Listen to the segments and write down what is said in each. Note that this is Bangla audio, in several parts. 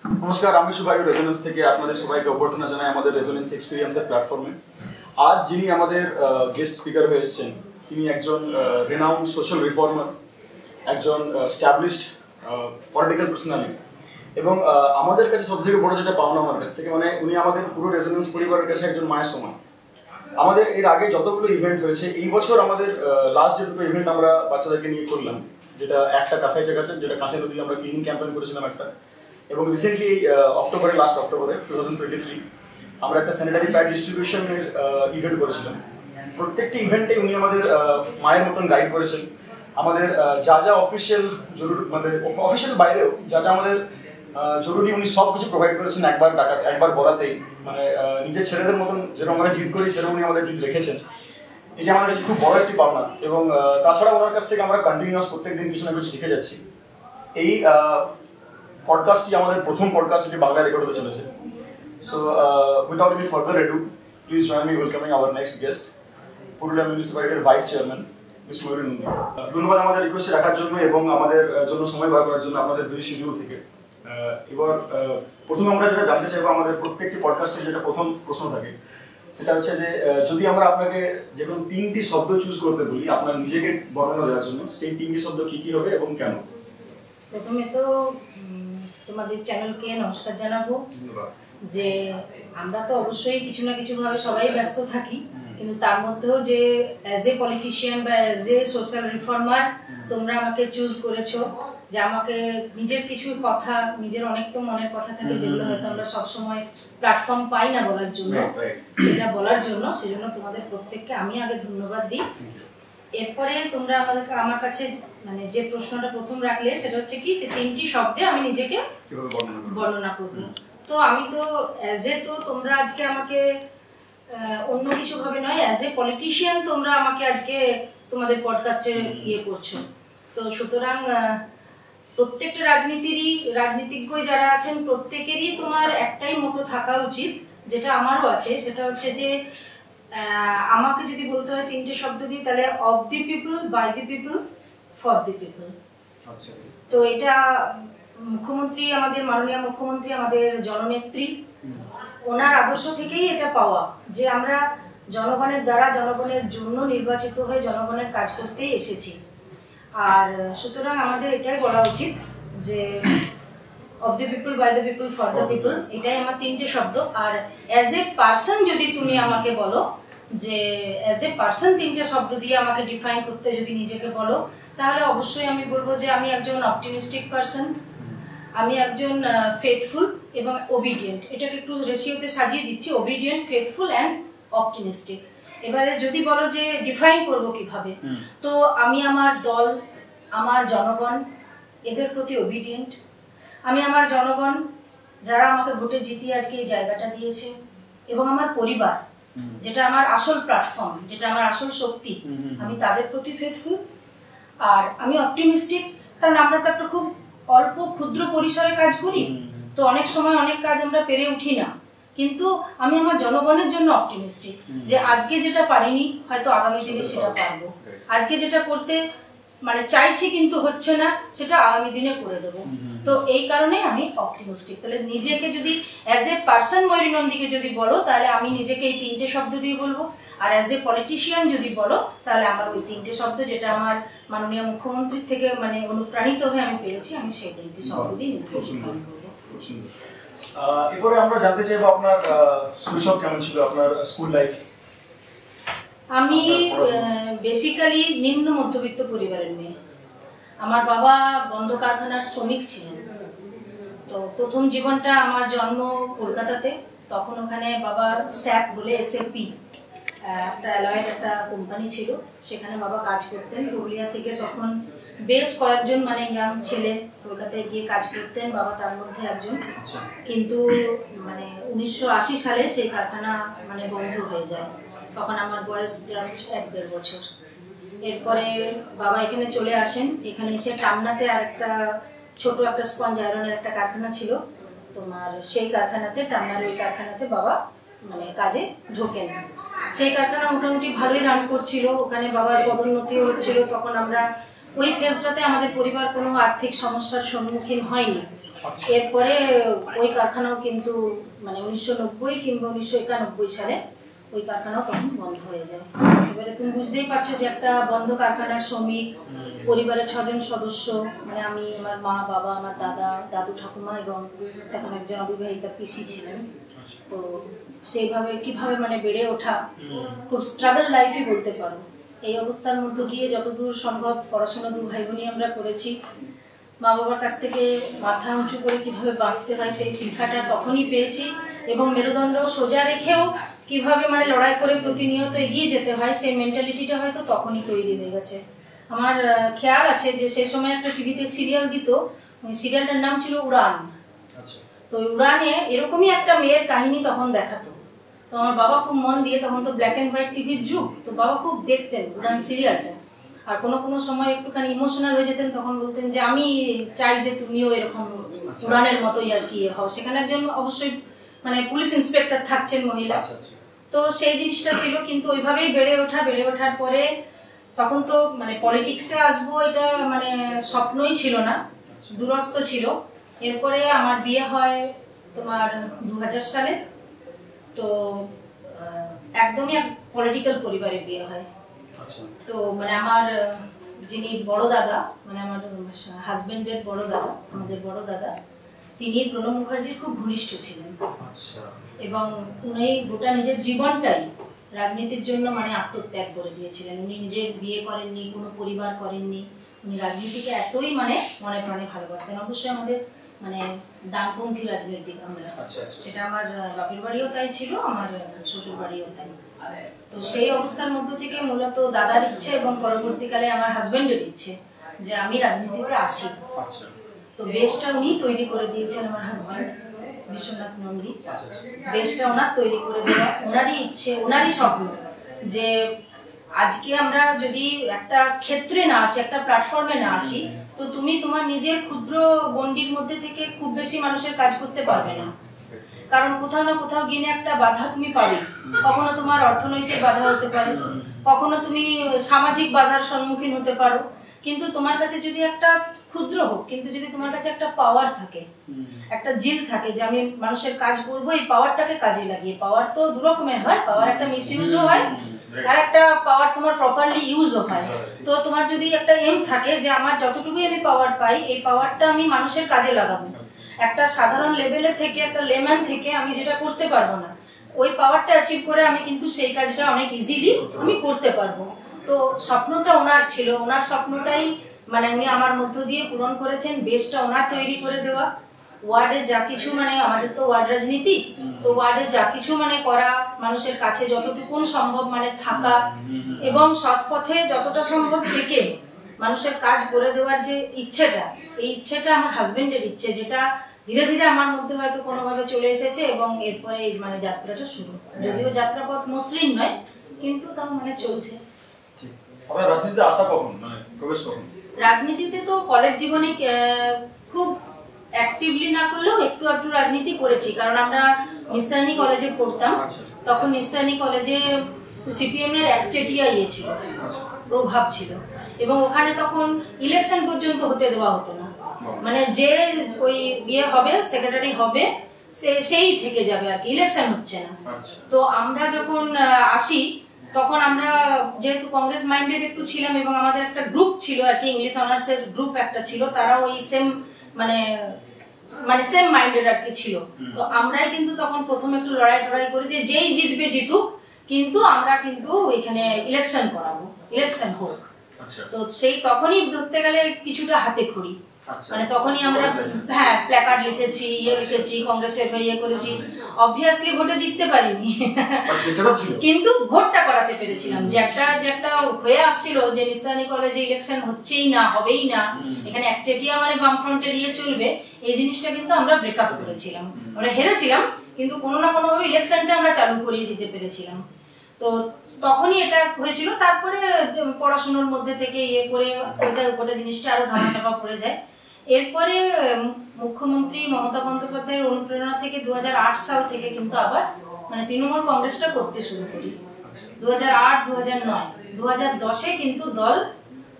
নমস্কার, আমি শুভায়ু রেজোনেন্স থেকে আপনাদের সবাইকে অভ্যর্থনা জানাই আমাদের রেজোনেন্স এক্সপিরিয়েন্সের প্ল্যাটফর্মে। আজ যিনি আমাদের গেস্ট স্পিকার হয়ে এসেছেন, তিনি একজন রেনাউন্ড সোশ্যাল রিফর্মার, একজন স্ট্যাবলিশড পলিটিক্যাল পার্সোনালিটি, এবং আমাদের কাছে সবথেকে বড় যেটা পাওনা আমার কাছ থেকে, মানে উনি আমাদের পুরো রেজোনেন্স পরিবারের কাছে একজন মায়ের সমান। আমাদের এর আগে যতগুলো ইভেন্ট হয়েছে, এই বছর আমাদের লাস্ট যে দুটো ইভেন্ট আমরা বাচ্চাদেরকে নিয়ে করলাম, যেটা একটা কাঁসাইচা কাছে, যেটা কাঁসাই নদী আমরা ক্লিনিং ক্যাম্পেইন করেছিলাম একটা, এবং রিসেন্টলি লাস্ট অক্টোবরে 2023 আমরা একটা স্যানিটারি প্যাড ডিস্ট্রিবিউশনের ইভেন্ট করেছিলাম। প্রত্যেকটি ইভেন্টে উনি আমাদের মায়ের মতন গাইড করেছেন। আমাদের যা যা অফিসিয়াল জরুরি, আমাদের অফিসিয়াল বাইরেও যা যা আমাদের জরুরি, উনি সব কিছু প্রোভাইড করেছেন একবার বলাতেই। মানে নিজের ছেলেদের মতন যেরকম আমরা জিদ করি, সেরকম উনি আমাদের জিদ রেখেছেন। এটা আমাদের কাছে খুব বড় একটি পাওনা, এবং তাছাড়া ওনার কাছ থেকে আমরা কন্টিনিউয়াস প্রত্যেকদিন কিছু না কিছু শিখে যাচ্ছি। এই পডকাস্টটি আমাদের প্রথম পডকাস্ট, যেটি বাংলা রেকর্ড হতে চলেছে। So without any further ado, please join me welcoming our next guest, Purulia মিউনিসিপ্যালিটির vice chairman miss Mayuri Nandi. ধন্যবাদ আমাদের রিকোয়েস্টে রাখার জন্য এবং আমাদের জন্য সময় বার করার জন্য আপনাদের দুই শিডিউল থেকে। এবার প্রথমে আমরা যেটা জানতে চাইবো, আমাদের প্রত্যেকটি পডকাস্টের যেটা প্রথম প্রশ্ন থাকে, সেটা হচ্ছে যে যদি আমরা আপনাকে যে কোনো তিনটি শব্দ চুজ করতে বলি আপনার নিজেকে বর্ণনা দেওয়ার জন্য, সেই তিনটি শব্দ কি কি হবে এবং কেন? প্রথমে তো তোমাদের চ্যানেলকে নমস্কার জানাবো। যে আমরা তো অবশ্যই কিছু না কিছু ভাবে সবাই ব্যস্ত থাকি, কিন্তু তার মধ্যেও যে অ্যাজ এ পলিটিশিয়ান বা অ্যাজ এ সোশ্যাল রিফর্মার তোমরা আমাকে চুজ করেছো, যে আমাকে নিজের কিছু কথা, নিজের অনেক তো মনের কথা থাকে যেগুলো হয়তো আমরা সবসময় প্ল্যাটফর্ম পাই না বলার জন্য, সেটা বলার জন্য, সেজন্য তোমাদের প্রত্যেককে আমি আগে ধন্যবাদ দিই। এরপরে তোমরা আমার কাছে মানে যে প্রশ্নটা প্রথম রাখলে, সেটা হচ্ছে কি যে তিনটি শব্দে আমি নিজেকে বর্ণনা করব। তো আমি তো অ্যাজ এ, তো তোমরা আজকে আমাকে অন্য কিছু ভাবে নয়, অ্যাজ এ পলিটিশিয়ান তোমরা আমাকে আজকে তোমাদের পডকাস্টে করছো। তো সুতরাং প্রত্যেকটা রাজনীতিজ্ঞ যারা আছেন প্রত্যেকেরই তোমার একটাই মোটো থাকা উচিত, যেটা আমারও আছে, সেটা হচ্ছে যে আমাকে যদি বলতে হয় তিনটে শব্দ দিয়ে, তাহলে of the people, by the people, for the people. তো এটা মুখ্যমন্ত্রী, আমাদের মাননীয় মুখ্যমন্ত্রী, আমাদের জননেত্রী, ওনার আদর্শ থেকেই এটা পাওয়া, যে আমরা জনগণের দ্বারা, জনগণের জন্য নির্বাচিত হয়ে জনগণের কাজ করতেই এসেছি। আর সুতরাং আমাদের এটাই বলা উচিত যে of the people, by the people, for the people, এটাই আমার তিনটে শব্দ। আর অ্যাজ এ পার্সন যদি তুমি আমাকে বলো, যে অ্যাজ এ পার্সন তিনটে শব্দ দিয়ে আমাকে ডিফাইন করতে যদি নিজেকে বলো, তাহলে অবশ্যই আমি বলবো যে আমি একজন অপটিমিস্টিক পার্সন, আমি একজন ফেথফুল এবং ওবিডিয়েন্ট। এটাকে একটু রেশিওতে সাজিয়ে দিচ্ছি, ওবিডিয়েন্ট, ফেথফুল অ্যান্ড অপটিমিস্টিক। এবারে যদি বলো যে ডিফাইন করবো কিভাবে, তো আমি আমার দল, আমার জনগণ, এদের প্রতি ওবিডিয়েন্ট। আমি আমার জনগণ, যারা আমাকে ভোটে জিতিয়ে আজকে এই জায়গাটা দিয়েছে, এবং আমার পরিবার, যেটা আমার আসল প্ল্যাটফর্ম, যেটা আমার আসল শক্তি, আমি তাদের প্রতি ফেথফুল। আর আমি অপটিমিস্টিক, কারণ আমরা তো একটা খুব অল্প ক্ষুদ্র পরিসরে কাজ করি, তো অনেক সময় অনেক কাজ আমরা পেরে উঠি না, কিন্তু আমি আমার জনগণের জন্য অপটিমিস্টিক, যে আজকে যেটা পারিনি হয়তো আগামী দিনে সেটা পারবো, আজকে যেটা করতে মানে চাইছি কিন্তু হচ্ছে না, সেটা আগামী দিনে করে দেবো। তো এই কারণে আমি অপটিমিস্টিক। তাহলে নিজেকে যদি অ্যাজ এ পার্সন ময়ূরী নন্দীকে যদি বলো, তাহলে আমি নিজেকে এই তিনটে শব্দ দিয়ে বলবো। আর অ্যাজ এ পলিটিশিয়ান যদি বলো, তাহলে আমার ওই তিনটে শব্দ, যেটা আমার মাননীয় মুখ্যমন্ত্রীর থেকে মানে অনুপ্রাণিত হয়ে আমি পেয়েছি, আমি সেই তিনটে শব্দ দিয়ে নিজেকে ডিফাইন করবো। এরপরে আমরা জানতে চাইবো আপনার শৈশব কেমন ছিল, আপনার স্কুল লাইফ। আমি বেসিক্যালি নিম্ন মধ্যবিত্ত পরিবারের মেয়ে। আমার বাবা বন্ধ কারখানার শ্রমিক ছিলেন। তো প্রথম জীবনটা, আমার জন্ম কলকাতাতে, তখন ওখানে বাবা স্যাপ বলে, এসএপি একটা অ্যালয়েড একটা কোম্পানি ছিল, সেখানে বাবা কাজ করতেন। পুরুলিয়া থেকে তখন বেশ কয়েকজন মানে ইয়াং ছেলে কলকাতায় গিয়ে কাজ করতেন, বাবা তার মধ্যে একজন। কিন্তু মানে 1980 সালে সেই কারখানা মানে বন্ধ হয়ে যায়, তখন আমার বয়স জাস্ট 1-1.5 বছর। এরপরে বাবা এখানে চলে আসেন। এখানে এসে টামনাতে আর একটা ছোট একটা স্পঞ্জ আয়রনের একটা কারখানা ছিল তোমার, সেই কারখানাতে, টামনার ওই কারখানাতে বাবা মানে কাজে ঢোকেন। সেই কারখানা মোটামুটি ভালোই রান করছিল, ওখানে বাবার পদোন্নতিও হচ্ছিল। তখন আমরা ওই ফেজটাতে আমাদের পরিবার কোনো আর্থিক সমস্যার সম্মুখীন হয়নি। এরপরে ওই কারখানাও কিন্তু মানে 1990 কিংবা 1991 সালে ওই কারখানাও তখন বন্ধ হয়ে যায়। এবারে তুমি বুঝতেই পারছো যে একটা বন্ধ কারখানার শ্রমিক, পরিবারের 6 জন সদস্য, মানে আমি, আমার মা, বাবা, আমার দাদা, দাদু ঠাকুমা এবং তখন একজন অবিবাহিতা পিসি ছিলেন। তো সেইভাবে কিভাবে মানে বেড়ে ওঠা, খুব স্ট্রাগল লাইফই বলতে পারো। এই অবস্থার মধ্যে দিয়ে যতদূর সম্ভব পড়াশোনা 2 ভাই বোনই আমরা করেছি। মা বাবার কাছ থেকে মাথা উঁচু করে কিভাবে বাঁচতে হয় সেই শিক্ষাটা তখনই পেয়েছি, এবং মেরুদণ্ড সোজা রেখেও কিভাবে মানে লড়াই করে প্রতিনিয়ত এগিয়ে যেতে হয় সেই মেন্টালিটিটা হয়তো তখনই তৈরি হয়ে গেছে। আমার খেয়াল আছে যে সেই সময় একটা টিভিতে সিরিয়াল দিত, ওই সিরিয়ালটার নাম ছিল উড়ান। তো উড়ানে এরকমই একটা মেয়ের কাহিনী তখন দেখাতো। তো আমার বাবা খুব মন দিয়ে, তখন তো ব্ল্যাক অ্যান্ড হোয়াইট টিভির যুগ, তো বাবা খুব দেখতেন উড়ান সিরিয়ালটা। আর কোনো কোনো সময় একটুখানি ইমোশনাল হয়ে যেতেন, তখন বলতেন যে আমি চাই যে তুমিও এরকম উড়ানের মতোই আর কি হও। সেখানে একজন অবশ্যই মানে পুলিশ ইন্সপেক্টর থাকছেন মহিলা। তো সেই জিনিসটা ছিল, কিন্তু ওইভাবেই বেড়ে ওঠার পরে তখন তো মানে পলিটিক্সে আসবো এটা মানে স্বপ্নই ছিল না, দূরস্থ ছিল। এরপরে আমার বিয়ে হয় তোমার 2000 সালে। তো একদমই এক পলিটিক্যাল পরিবারে বিয়ে হয়। তো মানে আমার যিনি বড় দাদা, মানে আমার হাজবেন্ডের বড় দাদা, আমাদের বড় দাদা, তিনি প্রণব মুখার্জির খুব ঘনিষ্ঠ ছিলেন। এবং উনি গোটা নিজের জীবনটাই রাজনীতির জন্য মানে আত্মত্যাগ করে দিয়েছিলেন। উনি নিজে বিয়ে করেননি, কোনো পরিবার করেননি, উনি রাজনীতিকে এতই মানে মনে প্রাণে ভালোবাসতেন। অবশ্যই আমাদের মানে ডানপন্থী রাজনৈতিক আমরা, সেটা আমার বাপের বাড়িও তাই ছিল, আমার শ্বশুর বাড়িও তাই। তো সেই অবস্থার মধ্য থেকে মূলত দাদার ইচ্ছে এবং পরবর্তীকালে আমার হাজবেন্ডের ইচ্ছে যে আমি রাজনীতিতে আসি। তো বেশটা উনি তৈরি করে দিয়েছেন, আমার হাজবেন্ড বিশ্বনাথ নন্দী। বেশটা ওনার তৈরি করে দেওয়া, ওনারই ইচ্ছে, ওনারই স্বপ্ন যে আজকে আমরা যদি একটা ক্ষেত্রে না আসি, একটা প্ল্যাটফর্মে না আসি, তো তুমি তোমার নিজের ক্ষুদ্র গণ্ডির মধ্যে থেকে খুব বেশি মানুষের কাজ করতে পারবে না। কারণ কোথাও না কোথাও গিয়ে একটা বাধা তুমি পাবে। কখনো তোমার অর্থনৈতিক বাধা হতে পারে, কখনো তুমি সামাজিক বাধার সম্মুখীন হতে পারো। কিন্তু তোমার কাছে যদি একটা ক্ষুদ্র হোক, কিন্তু যদি তোমার কাছে একটা পাওয়ার থাকে, একটা জিল থাকে যে আমি মানুষের কাজ করবো, এই পাওয়ারটাকে কাজে লাগিয়ে, পাওয়ার তো দু রকমের হয়, পাওয়ার একটা মিসইউজও হয়, আর একটা পাওয়ার তোমার প্রপারলি ইউজও হয়। তো তোমার যদি একটা এম থাকে যে আমার যতটুকুই আমি পাওয়ার পাই, এই পাওয়ারটা আমি মানুষের কাজে লাগাবো, একটা সাধারণ লেভেলে থেকে, একটা লেম্যান থেকে আমি যেটা করতে পারবো না, ওই পাওয়ারটা অ্যাচিভ করে আমি কিন্তু সেই কাজটা অনেক ইজিলি আমি করতে পারবো। তো স্বপ্নটা ওনার ছিল, ওনার স্বপ্নটাই মানে উনি আমার মধ্য দিয়ে পূরণ করেছেন। বেশটা ওনার তৈরি করে দেওয়া, ওয়ার্ডে যা কিছু মানে আমাদের তো ওয়ার্ড রাজনীতি, তো ওয়ার্ডে যা কিছু মানে করা, মানুষের কাছে যতটুকু সম্ভব মানে থাকা, এবং সৎ পথে যতটা সম্ভব থেকে মানুষের কাজ করে দেওয়ার যে ইচ্ছেটা, এই ইচ্ছেটা আমার হাজবেন্ডের ইচ্ছে, যেটা ধীরে ধীরে আমার মধ্যে হয়তো কোনোভাবে চলে এসেছে, এবং এরপরে এই মানে যাত্রাটা শুরু। যদিও যাত্রাপথ মসৃণ নয়, কিন্তু তাও মানে চলছে। রাজনীতিতে আসা কখন, মানে প্রবেশ কখন? রাজনীতিতে তো কলেজ জীবনে খুব অ্যাক্টিভলি না করলেও একটু একটু রাজনীতি করেছি, কারণ আমরা নিস্তারণী কলেজে পড়তাম। তখন নিস্তারণী কলেজে সিপিএম এর একচেটিয়া ছিল, প্রভাব ছিল, এবং ওখানে তখন ইলেকশন পর্যন্ত হতে দেওয়া হতো না। মানে যে ওই ইয়ে হবে, সেক্রেটারি হবে, সেই থেকে যাবে আর কি, ইলেকশন হচ্ছে না। তো আমরা যখন আসি, তখন আমরা যেহেতু কংগ্রেস মাইন্ডেড একটু ছিলাম, এবং আমাদের একটা গ্রুপ ছিল আর কি, ইংলিশ অনার্সের গ্রুপ একটা ছিল, তারাও ওই সেম মানে সেম মাইন্ডেড আর কি ছিল। তো আমরাই কিন্তু তখন প্রথমে একটু লড়াই করি যে যেই জিতবে জিতুক, কিন্তু আমরা কিন্তু এখানে ইলেকশন করাবো, ইলেকশন হোক। তো সেই তখনই ধরতে গেলে কিছুটা হাতে খড়ি, মানে তখনই আমরা হ্যাঁ প্ল্যাকার্ড লিখেছি, লিখেছি, কংগ্রেসের ইয়ে করেছি। অবভিয়াসলি ভোটে জিততে পারিনি, কিন্তু ভোটটা করাতে পেরেছিলাম। যে একটা হয়ে আসছিল যে নিস্তারণী কলেজে ইলেকশন হচ্ছেই না, হবেই না, এখানে একচেটিয়া মানে বামফ্রন্টের ইয়ে চলবে, এই জিনিসটা কিন্তু আমরা ব্রেকআপ করেছিলাম। আমরা হেরেছিলাম, কিন্তু কোনো না কোনো ভাবে ইলেকশনটা আমরা চালু করিয়ে দিতে পেরেছিলাম। তো তখনই এটা হয়েছিল। তারপরে পড়াশোনার মধ্যে থেকে ইয়ে করে ওটা জিনিসটা আরো ধামাচাপা পড়ে যায়। এরপরে মুখ্যমন্ত্রী মমতা বন্দ্যোপাধ্যায়ের অনুপ্রেরণা থেকে 2008 সাল থেকে কিন্তু আবার মানে তৃণমূল কংগ্রেসটা করতে শুরু করি। 2008, 2009, 2010-এ কিন্তু দল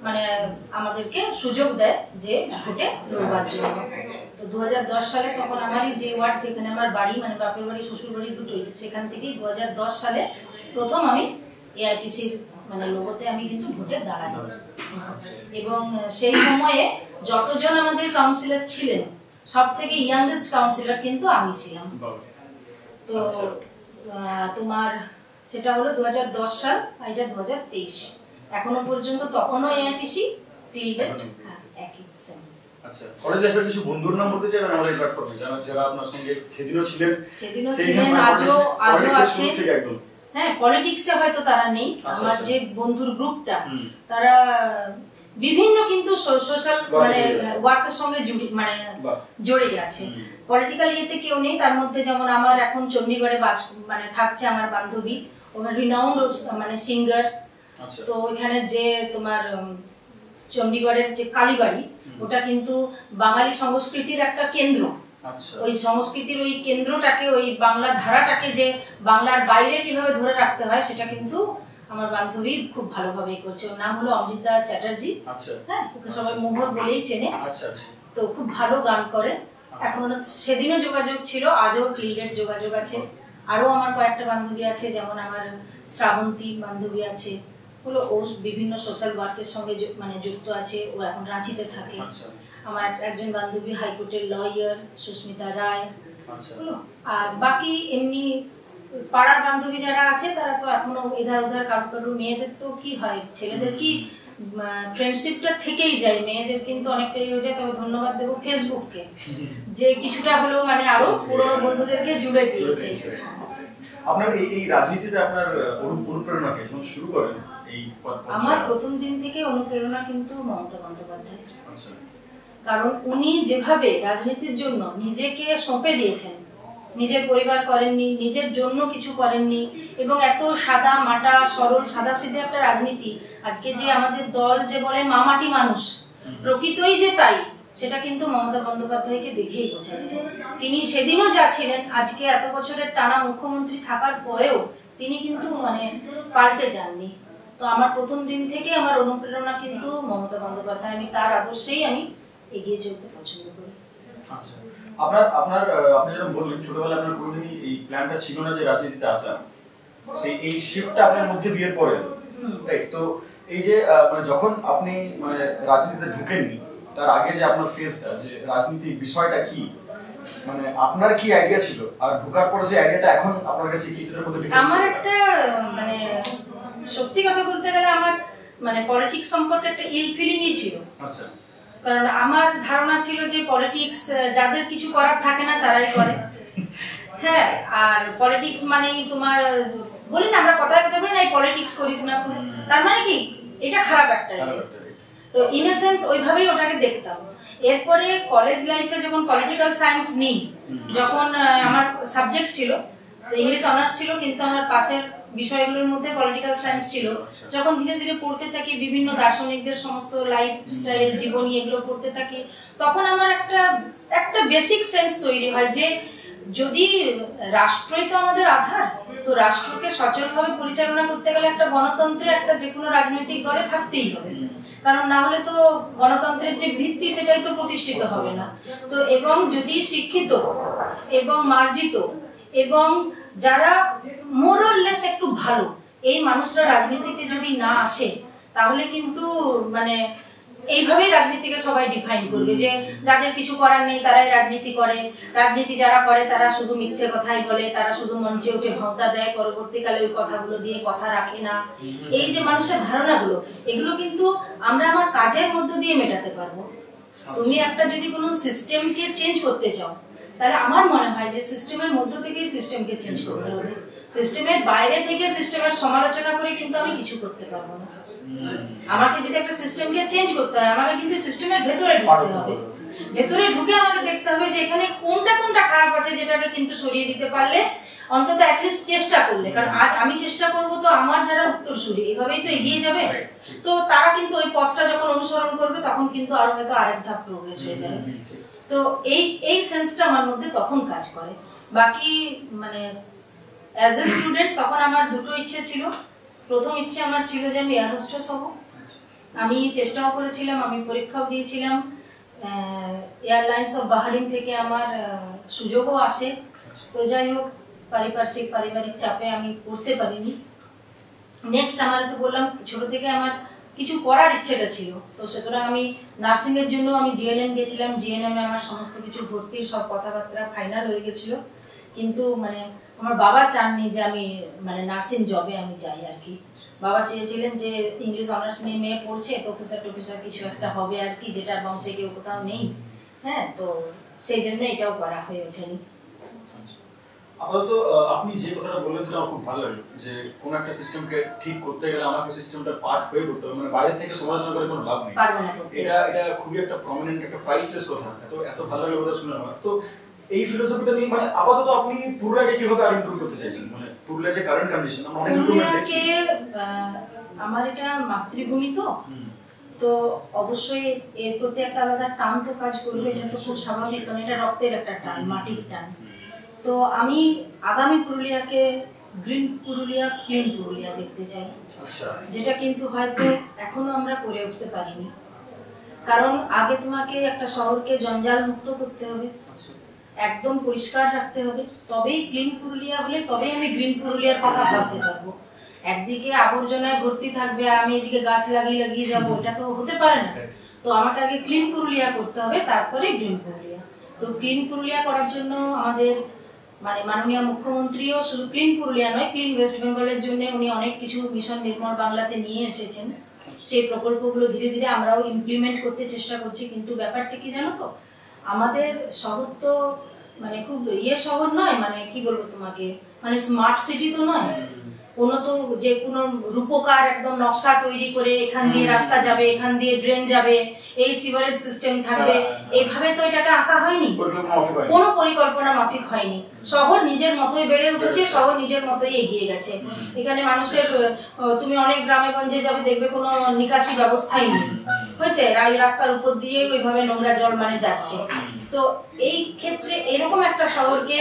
মানে আমাদেরকে সুযোগ দেয় যে ভোটে লড়বার জন্য। তো 2010 সালে তখন আমারই যে ওয়ার্ড, যেখানে আমার বাড়ি, মানে বাপের বাড়ি শ্বশুর বাড়ি দুটোই, সেখান থেকেই 2010 সালে প্রথম আমি এআইপিসির মানে লোগোতে আমি কিন্তু ভোটে দাঁড়াই। এবং সেই সময়ে যতজন আমাদের কাউন্সিলর ছিলেন সব থেকে ইয়াংগেস্ট কাউন্সিলর কিন্তু আমি ছিলাম। তো তোমার সেটা হলো 2010 সাল, এটা 2023, এখনো পর্যন্ত তখনও এআইটিসি টিলডেট একই সেম। আচ্ছা, কলেজ লাইফের কিছু বন্ধুর নাম বলতে চাইবেন আমাদের প্ল্যাটফর্মে, যারা আপনার সঙ্গে সেদিনও ছিলেন আজও আছে? থেকে একদম হ্যাঁ, পলিটিক্সে হয়তো তারা নেই, আমার যে বন্ধুর গ্রুপটা তারা বিভিন্ন কিন্তু সোশ্যাল মানে ওয়ার্কের সঙ্গে জড়ে গেছে। পলিটিক্যাল ইয়েতে কেউ নেই, তার মধ্যে যেমন আমার এখন চণ্ডীগড়ে মানে থাকছে আমার বান্ধবী, ওখানে রিনাউন্ড মানে সিঙ্গার। তো ওইখানে যে তোমার চণ্ডীগড়ের যে কালীবাড়ি, ওটা কিন্তু বাঙালি সংস্কৃতির একটা কেন্দ্র। ওই সংস্কৃতির ওই কেন্দ্রটাকে, ওই বাংলা ধারাটাকে যে বাংলার বাইরে কিভাবে ধরে রাখতে হয় সেটা কিন্তু আমার বান্ধবী খুব ভালোভাবে করছে। ওর নাম হলো অমৃতা চ্যাটার্জি। হ্যাঁ, ওকে সবাই মোহর বলেই চেনে। তো খুব ভালো গান করে। এখন সেদিনও যোগাযোগ ছিল, আজও টিলডেট যোগাযোগ আছে। আরো আমার কয়েকটা বান্ধবী আছে, যেমন আমার শ্রাবন্তী বান্ধবী আছে, হলো ও বিভিন্ন সোশ্যাল ওয়ার্কের সঙ্গে মানে যুক্ত আছে, ও এখন রাঁচিতে থাকে। আমার একজন বান্ধবী হাইকোর্টের লয়ার, সুস্মিতা রায়। আর বাকি এমনি পাড়ার বান্ধবী যারা আছে তারা তো এখনো এধার ওধার কারো মেয়েদের তো কি হয়, ছেলেদের কি ফ্রেন্ডশিপটা থেকেই যায়, মেয়েদের কিন্তু অনেকটাই হয়ে যায়। তবে ধন্যবাদ দেবো ফেসবুককে, যে কিছুটা হলেও মানে আরো পুরনো বন্ধুদেরকে জুড়ে দিয়েছে। আপনার এই রাজনীতিতে আপনার অনুপ্রেরণা কে যখন শুরু করেন? আমার প্রথম দিন থেকে অনুপ্রেরণা কিন্তু মমতা বন্দ্যোপাধ্যায়। কারণ উনি যেভাবে রাজনীতির জন্য নিজেকে সঁপে দিয়েছেন, নিজের পরিবার করেননি, নিজের জন্য কিছু করেননি, এবং এত সাদা মাটা সরল সাদাসিধে একটা রাজনীতি। আজকে যে আমাদের দল যে বলে মামাটি মানুষ, প্রকৃতই যে তাই, সেটা কিন্তু মমতা বন্দ্যোপাধ্যায়কে দেখেই বোঝা যায়। তিনি সেদিনও যা ছিলেন, আজকে এত বছরের টানা মুখ্যমন্ত্রী থাকার পরেও তিনি কিন্তু মানে পাল্টে যাননি। তো আমার প্রথম দিন থেকে আমার অনুপ্রেরণা কিন্তু মমতা বন্দ্যোপাধ্যায়। আমি তার আদর্শেই আমি এগিয়ে চলতে পছন্দ করি। আচ্ছা, আপনি যেরকম বললেন ছোটবেলায় আপনার কোনোদিনই এই প্ল্যানটা ছিল না যে রাজনীতিতে আসা, এই শিফটটা আপনার মধ্যে বিয়ের পরে, রাইট? তো এই যে মানে যখন আপনি মানে রাজনীতিতে ঢুকেননি, তার আগে যে আপনার ফেজটা, যে রাজনীতি বিষয়টা কি, মানে আপনার কি আইডিয়া ছিল, আর ঢোকার পর যে আইডিয়াটা এখন আপনার কাছে কি, সেটার মধ্যে ডিফারেন্স? আমার একটা মানে সত্যি কথা বলতে গেলে আমার মানে পলিটিক্স সম্পর্কে একটা ইল ফিলিংই ছিল। আচ্ছা। কারণ আমার ধারণা ছিল যে পলিটিক্স যাদের কিছু করার থাকে না তারাই করে। হ্যাঁ, আর পলিটিক্স মানেই তোমার বলি না, আমরা কথায় কথা বলি না এই পলিটিক্স করিস না, তো তার মানে কি এটা খারাপ একটা। তো ইন এ সেন্স ওইভাবেই ওটাকে দেখতাম। এরপরে কলেজ লাইফে যখন পলিটিক্যাল সায়েন্স নিই, যখন আমার সাবজেক্ট ছিল তো ইংলিশ অনার্স ছিল, কিন্তু আমার পাশের বিষয়গুলোর মধ্যে পলিটিক্যাল সায়েন্স ছিল। যখন ধীরে ধীরে পড়তে থাকি, বিভিন্ন দার্শনিকদের সমস্ত লাইফস্টাইল, জীবনী এগুলো পড়তে থাকি, তখন আমার একটা বেসিক সেন্স তৈরি হয় যে যদি রাষ্ট্রই তো আমাদের আধার, তো রাষ্ট্রকে সচলভাবে পরিচালনা করতে গেলে একটা গণতন্ত্রে একটা যে কোনো রাজনৈতিক দলে থাকতেই হবে। কারণ না হলে তো গণতন্ত্রের যে ভিত্তি সেটাই তো প্রতিষ্ঠিত হবে না। তো এবং যদি শিক্ষিত এবং মার্জিত এবং যারা মোরলেস একটু ভালো এই মানুষরা রাজনীতিতে যদি না আসে, তাহলে কিন্তু মানে এইভাবেই রাজনীতিকে সবাই ডিফাইন করবে যে যাদের কিছু করার নেই তারাই রাজনীতি করে, রাজনীতি যারা করে তারা শুধু মিথ্যে কথাই বলে, তারা শুধু মঞ্চে উঠে ভাঁওতা দেয়, পরবর্তীকালে ওই কথাগুলো দিয়ে কথা রাখে না। এই যে মানুষের ধারণাগুলো, এগুলো কিন্তু আমরা আমার কাজের মধ্য দিয়ে মেটাতে পারবো। তুমি একটা যদি কোনো সিস্টেমকে চেঞ্জ করতে চাও, তাহলে আমার মনে হয় যে সিস্টেমের মধ্য থেকেই সিস্টেমকে চেঞ্জ করতে হবে। সিস্টেমের বাইরে থেকে সিস্টেমের সমালোচনা করে কিন্তু আমি কিছু করতে পারবো না। আমাকে যদি একটা সিস্টেমকে চেঞ্জ করতে হয়, আমাকে কিন্তু সিস্টেমের ভেতরে ঢুকতে হবে। ভেতরে ঢুকে আমাকে দেখতে হবে যে এখানে কোনটা খারাপ আছে, যেটাকে কিন্তু সরিয়ে দিতে পারলে অন্তত অ্যাটলিস্ট চেষ্টা করলে, কারণ আজ আমি চেষ্টা করবো তো আমার যারা উত্তরসূরি এভাবেই তো এগিয়ে যাবে, তো তারা কিন্তু ওই পথটা যখন অনুসরণ করবে তখন কিন্তু আরো হয়তো আরেক ধাপ প্রোগ্রেস হয়ে যাবে। তো এই সেন্সটা আমার মধ্যে তখন কাজ করে। বাকি মানে অ্যাজ এ স্টুডেন্ট তখন আমার দুটো ইচ্ছে ছিল। প্রথম ইচ্ছে আমার ছিল যে আমি এয়ার হোস্টেস হব, আমি চেষ্টাও করেছিলাম, আমি পরীক্ষাও দিয়েছিলাম। এয়ারলাইন্স অফ বাহারিন থেকে আমার সুযোগও আসে। তো যাই হোক, পারিবারিক চাপে আমি পড়তে পারিনি। নেক্সট আমার তো বললাম ছোট থেকে আমার কিছু করার ইচ্ছেটা ছিল, তো সুতরাং আমি নার্সিংয়ের জন্য আমি জিএনএম গেছিলাম। জিএনএমে আমার সমস্ত কিছু ভর্তির সব কথাবার্তা ফাইনাল হয়ে গেছিলো, কিন্তু মানে আমার বাবা চাননি যে আমি মানে নার্সিং জবে আমি যাই আর কি। বাবা চেয়েছিলেন যে ইংলিশ অনার্স নিয়ে মেয়ে পড়ছে, প্রফেসর কিছু একটা হবে আর কি, যেটার বংশে কেউ কোথাও নেই। হ্যাঁ, তো সেই জন্য এটাও করা হয়ে ওঠেনি। আপাতত আপনি যে কথাটা বললেন সেটা খুব ভালো লাগলো, যে কোন একটা সিস্টেমকে ঠিক করতে গেলে আমাকে সিস্টেমটা পার্ট হয়ে করতে হবে, মানে বাইরে থেকে সমালোচনা করে কোনো লাভ নেই। এটা খুবই একটা প্রমিনেন্ট, একটা প্রাইসলেস কথা। এত ভালো লাগলো কথা শুনে আমার। তো এই ফিলোসফিটা নিয়ে মানে আপাতত আপনি পুরুলিয়াকে কিভাবে আর ইমপ্রুভ করতে চাইছেন? মানে পুরুলিয়ার যে কারেন্ট কন্ডিশন, আমরা অনেক ইমপ্রুভমেন্ট দেখছি। আমার এটা মাতৃভূমি, তো অবশ্যই এর প্রতি একটা আলাদা টান তো কাজ করবে, এটা তো খুব স্বাভাবিক, কারণ এটা রক্তের একটা টান, মাটির টান। তো আমি আগামী পুরুলিয়াকে গ্রিন পুরুলিয়া, ক্লিন পুরুলিয়া দেখতে চাই, যেটা কিন্তু হয়তো এখনো আমরা করে উঠতে পারিনি। কারণ আগে তোমাকে একটা শহরকে জঞ্জাল মুক্ত করতে হবে, একদম পরিষ্কার রাখতে হবে, তবেই ক্লিন পুরুলিয়া হলে তবেই আমি গ্রিন পুরুলিয়ার কথা ভাবতে পারবো। একদিকে আবর্জনায় ভর্তি থাকবে, আমি এদিকে গাছ লাগিয়ে যাবো, এটা তো হতে পারে না। তো আমাকে আগে ক্লিন পুরুলিয়া করতে হবে, তারপরে গ্রিন পুরুলিয়া। তো ক্লিন পুরুলিয়া করার জন্য আমাদের মানে মাননীয় মুখ্যমন্ত্রীও শুধু ক্লিন পুরুলিয়া নয়, ক্লিন ওয়েস্ট বেঙ্গলের জন্য উনি অনেক কিছু মিশন নির্মল বাংলাতে নিয়ে এসেছেন। সেই প্রকল্পগুলো ধীরে ধীরে আমরাও ইমপ্লিমেন্ট করতে চেষ্টা করছি। কিন্তু ব্যাপারটা কি জানো তো, আমাদের শহর তো মানে খুব শহর নয়, মানে কি বলবো তোমাকে, মানে স্মার্ট সিটি তো নয়। কোনো তো যে কোনো রূপকার একদম নকশা তৈরি করে এখান দিয়ে রাস্তা যাবে, এখান দিয়ে ড্রেন যাবে, এই সিভারেজ সিস্টেম থাকবে, এইভাবে তো এটাকে আঁকা হয়নি, কোনো পরিকল্পনা মাফিক হয়নি। শহর নিজের মতোই বেড়ে উঠেছে, শহর নিজের মতোই এগিয়ে গেছে। এখানে মানুষের, তুমি অনেক গ্রামে গঞ্জে যাবে, দেখবে কোনো নিকাশি ব্যবস্থাই নেই, হয়েছে রাস্তার উপর দিয়ে ওইভাবে নোংরা জল মানে যাচ্ছে। তো এই ক্ষেত্রে এরকম একটা শহরকে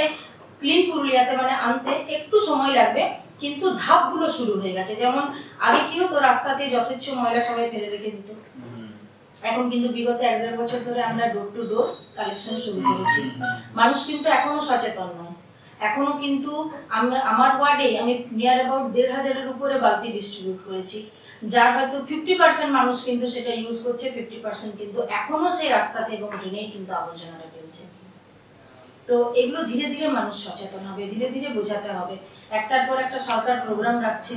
ক্লিন পুরুলিয়াতে মানে আনতে একটু সময় লাগবে, কিন্তু ধাপগুলো শুরু হয়ে গেছে। যেমন আগে কি হতো, রাস্তাতে যথেচ্ছ ময়লা সবাই ফেলে রেখে দিত, এখন কিন্তু বিগত 1-1.5 বছর ধরে আমরা ডোর টু ডোর কালেকশন শুরু করেছি। মানুষ কিন্তু এখনো সচেতন নয়, এখনো কিন্তু আমার ওয়ার্ডে আমি নিয়ার অ্যাবাউট 1,500-এর উপরে বালতি ডিস্ট্রিবিউট করেছি, যার হয়তো 50% মানুষ কিন্তু সেটা ইউজ করছে, 50% কিন্তু এখনো সেই রাস্তাতে এবং ড্রেনেই কিন্তু আবর্জনাটা ফেলছে। তো এগুলো ধীরে ধীরে মানুষ সচেতন হবে, ধীরে ধীরে বোঝাতে হবে। একটার পর একটা সরকার প্রোগ্রাম রাখছে,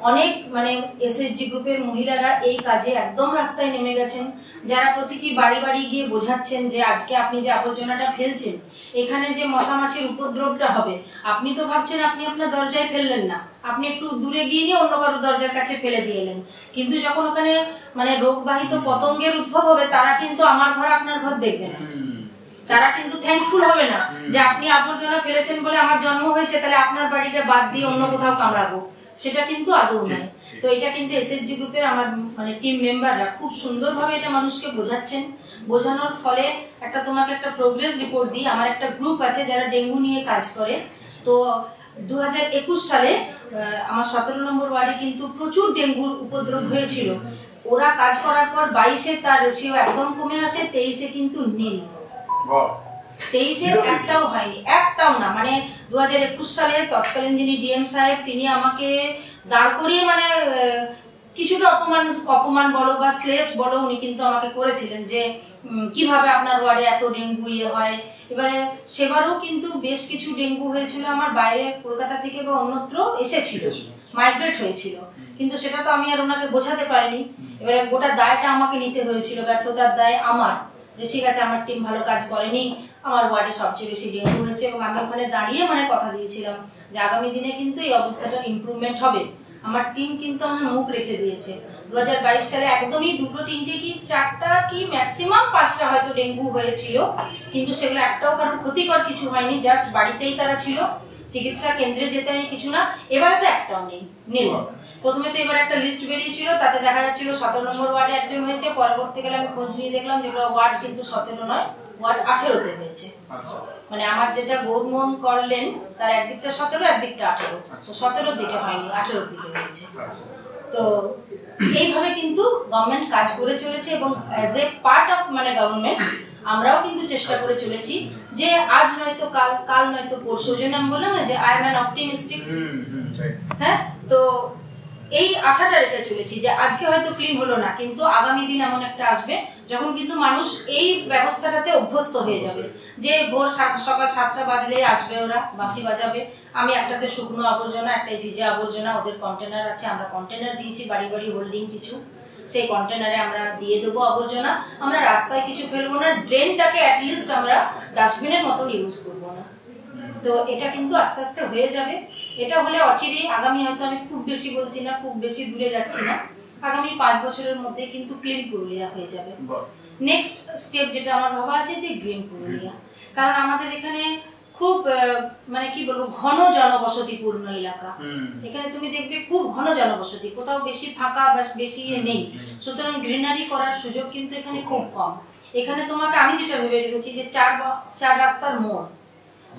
অনেক মানে এসএইচজি গ্রুপের মহিলারা এই কাজে একদম রাস্তায় নেমে গেছেন, যারা প্রতিটি বাড়ি বাড়ি গিয়ে বোঝাচ্ছেন যে আজকে আপনি যে আবর্জনাটা ফেলছেন, এখানে যে মশা মাছির উপদ্রবটা হবে, আপনি তো ভাবছেন আপনি আপনার দরজায় ফেললেন না, আপনি একটু দূরে গিয়ে নিয়ে অন্য কারো দরজার কাছে ফেলে দিয়ে এলেন, কিন্তু যখন ওখানে মানে রোগবাহিত পতঙ্গের উদ্ভব হবে, তারা কিন্তু আমার ঘর আপনার ঘর দেখবে না, তারা কিন্তু থ্যাঙ্কফুল হবে না যে আপনি আবর্জনা ফেলেছেন বলে আমার জন্ম হয়েছে, তাহলে আপনার বাড়িটা বাদ দিয়ে অন্য কোথাও কামড়াবো, সেটা কিন্তু আদৌ নয়। তো এটা কিন্তু এসএইচজি গ্রুপের আমার মানে টিম মেম্বাররা খুব সুন্দরভাবে এটা মানুষকে বোঝাচ্ছেন। বোঝানোর ফলে তোমাকে একটা প্রোগ্রেস রিপোর্ট দিই। আমার একটা গ্রুপ আছে যারা ডেঙ্গু নিয়ে কাজ করে। তো 2021 সালে আমার 17 নম্বর ওয়ার্ডে কিন্তু প্রচুর ডেঙ্গুর উপদ্রব হয়েছিল। ওরা কাজ করার পর 22-এ তার রেশিও একদম কমে আসে, 23-এ কিন্তু নীল। 23-এ একটাও হয়নি, একটাও না। মানে 2021 সালে তৎকালীন যিনি ডিএম সাহেব, তিনি আমাকে দাঁড় করিয়ে মানে কিছুটা অপমান বলো বা শ্লেষ বলো, উনি কিন্তু আমাকে করেছিলেন যে কিভাবে আপনার ওয়ার্ডে এত ডেঙ্গু হয়। এবারে সেবারও কিন্তু বেশ কিছু ডেঙ্গু হয়েছিল, আমার বাইরে কলকাতা থেকে বা অন্যত্র এসেছিল, মাইগ্রেট হয়েছিল, কিন্তু সেটা তো আমি আর ওনাকে বোঝাতে পারিনি। এবারে গোটা দায়টা আমাকে নিতে হয়েছিল, ব্যর্থতার দায় আমার, যে ঠিক আছে আমার টিম ভালো কাজ করেনি, আমার ওয়ার্ডে সবচেয়ে বেশি ডেঙ্গু হয়েছে। এবং আমি ওখানে দাঁড়িয়ে মানে কথা দিয়েছিলাম যে আগামী দিনে কিন্তু এই অবস্থাটার ইমপ্রুভমেন্ট হবে। আমার টিম কিন্তু আমার মুখ রেখে দিয়েছে। 2022 সালে একদমই 2-3টে কি 4টা কি ম্যাক্সিমাম 5টা হয়তো ডেঙ্গু হয়েছিল, কিন্তু সেগুলো একটাও কারোর ক্ষতিকর কিছু হয়নি, জাস্ট বাড়িতেই তারা ছিল, চিকিৎসা কেন্দ্রে যেতে হয়নি, কিছু না। এবারে তো একটাও নেই, নীল। প্রথমে তো এবার একটা লিস্ট বেরিয়েছিল, তাতে দেখা যাচ্ছিল 17 নম্বর ওয়ার্ডে একজন হয়েছে, পরবর্তীকালে আমি খোঁজ নিয়ে দেখলাম যে ওয়ার্ড কিন্তু 17 নয়, ওয়ার্ড 18-তে হয়েছে। মানে আমার যেটা গৌরমোহন করলেন তার একদিকটা 17, একদিকটা 18, তো 17-র দিকে হয়নি, 18-র দিকে হয়েছে। তো এইভাবে কিন্তু গভর্নমেন্ট কাজ করে চলেছে এবং অ্যাজ এ পার্ট অফ মানে গভর্নমেন্ট আমরাও কিন্তু চেষ্টা করে চলেছি যে আজ নয়তো কাল, কাল নয়তো পরশু। ওই জন্য আমি বললাম না যে আই এম অ্যান অপটিমিস্টিক। হ্যাঁ, তো এই আশাটা রেখে চলেছি যে আজকে হয়তো ক্লিন হলো না, কিন্তু আগামী দিন এমন একটা আসবে যখন কিন্তু মানুষ এই ব্যবস্থাটাতে অভ্যস্ত হয়ে যাবে যে ভোর সকাল 7টা বাজলে আসবে, ওরা বাঁশি বাজাবে, আমি একটাতে শুকনো আবর্জনা, একটাই ভিজে আবর্জনা, ওদের কন্টেনার আছে, আমরা কন্টেনার দিয়েছি বাড়ি বাড়ি হোল্ডিং কিছু, সেই কন্টেনারে আমরা দিয়ে দেবো আবর্জনা। আমরা রাস্তায় কিছু ফেলবো না, ড্রেনটাকে অ্যাটলিস্ট আমরা ডাস্টবিনের মতন ইউজ করবো না। তো এটা কিন্তু আস্তে আস্তে হয়ে যাবে। এটা হলে অচিরেই আগামী, হয়তো আমি খুব বেশি বলছি না, খুব বেশি দূরে যাচ্ছি না, আগামী 5 বছরের মধ্যে কিন্তু ক্লিন পুরুলিয়া হয়ে যাবে। নেক্সট স্টেপ যেটা আমার ভাবা আছে যে গ্রিন পুরুলিয়া, কারণ আমাদের এখানে খুব মানে কি বলবো ঘন জনবসতিপূর্ণ এলাকা। এখানে তুমি দেখবে খুব ঘন জনবসতি, কোথাও বেশি ফাঁকা বা বেশি নেই, সুতরাং গ্রিনারি করার সুযোগ কিন্তু এখানে খুব কম। এখানে তোমাকে আমি যেটা ভেবে রেখেছি যে 4 রাস্তার মোড়,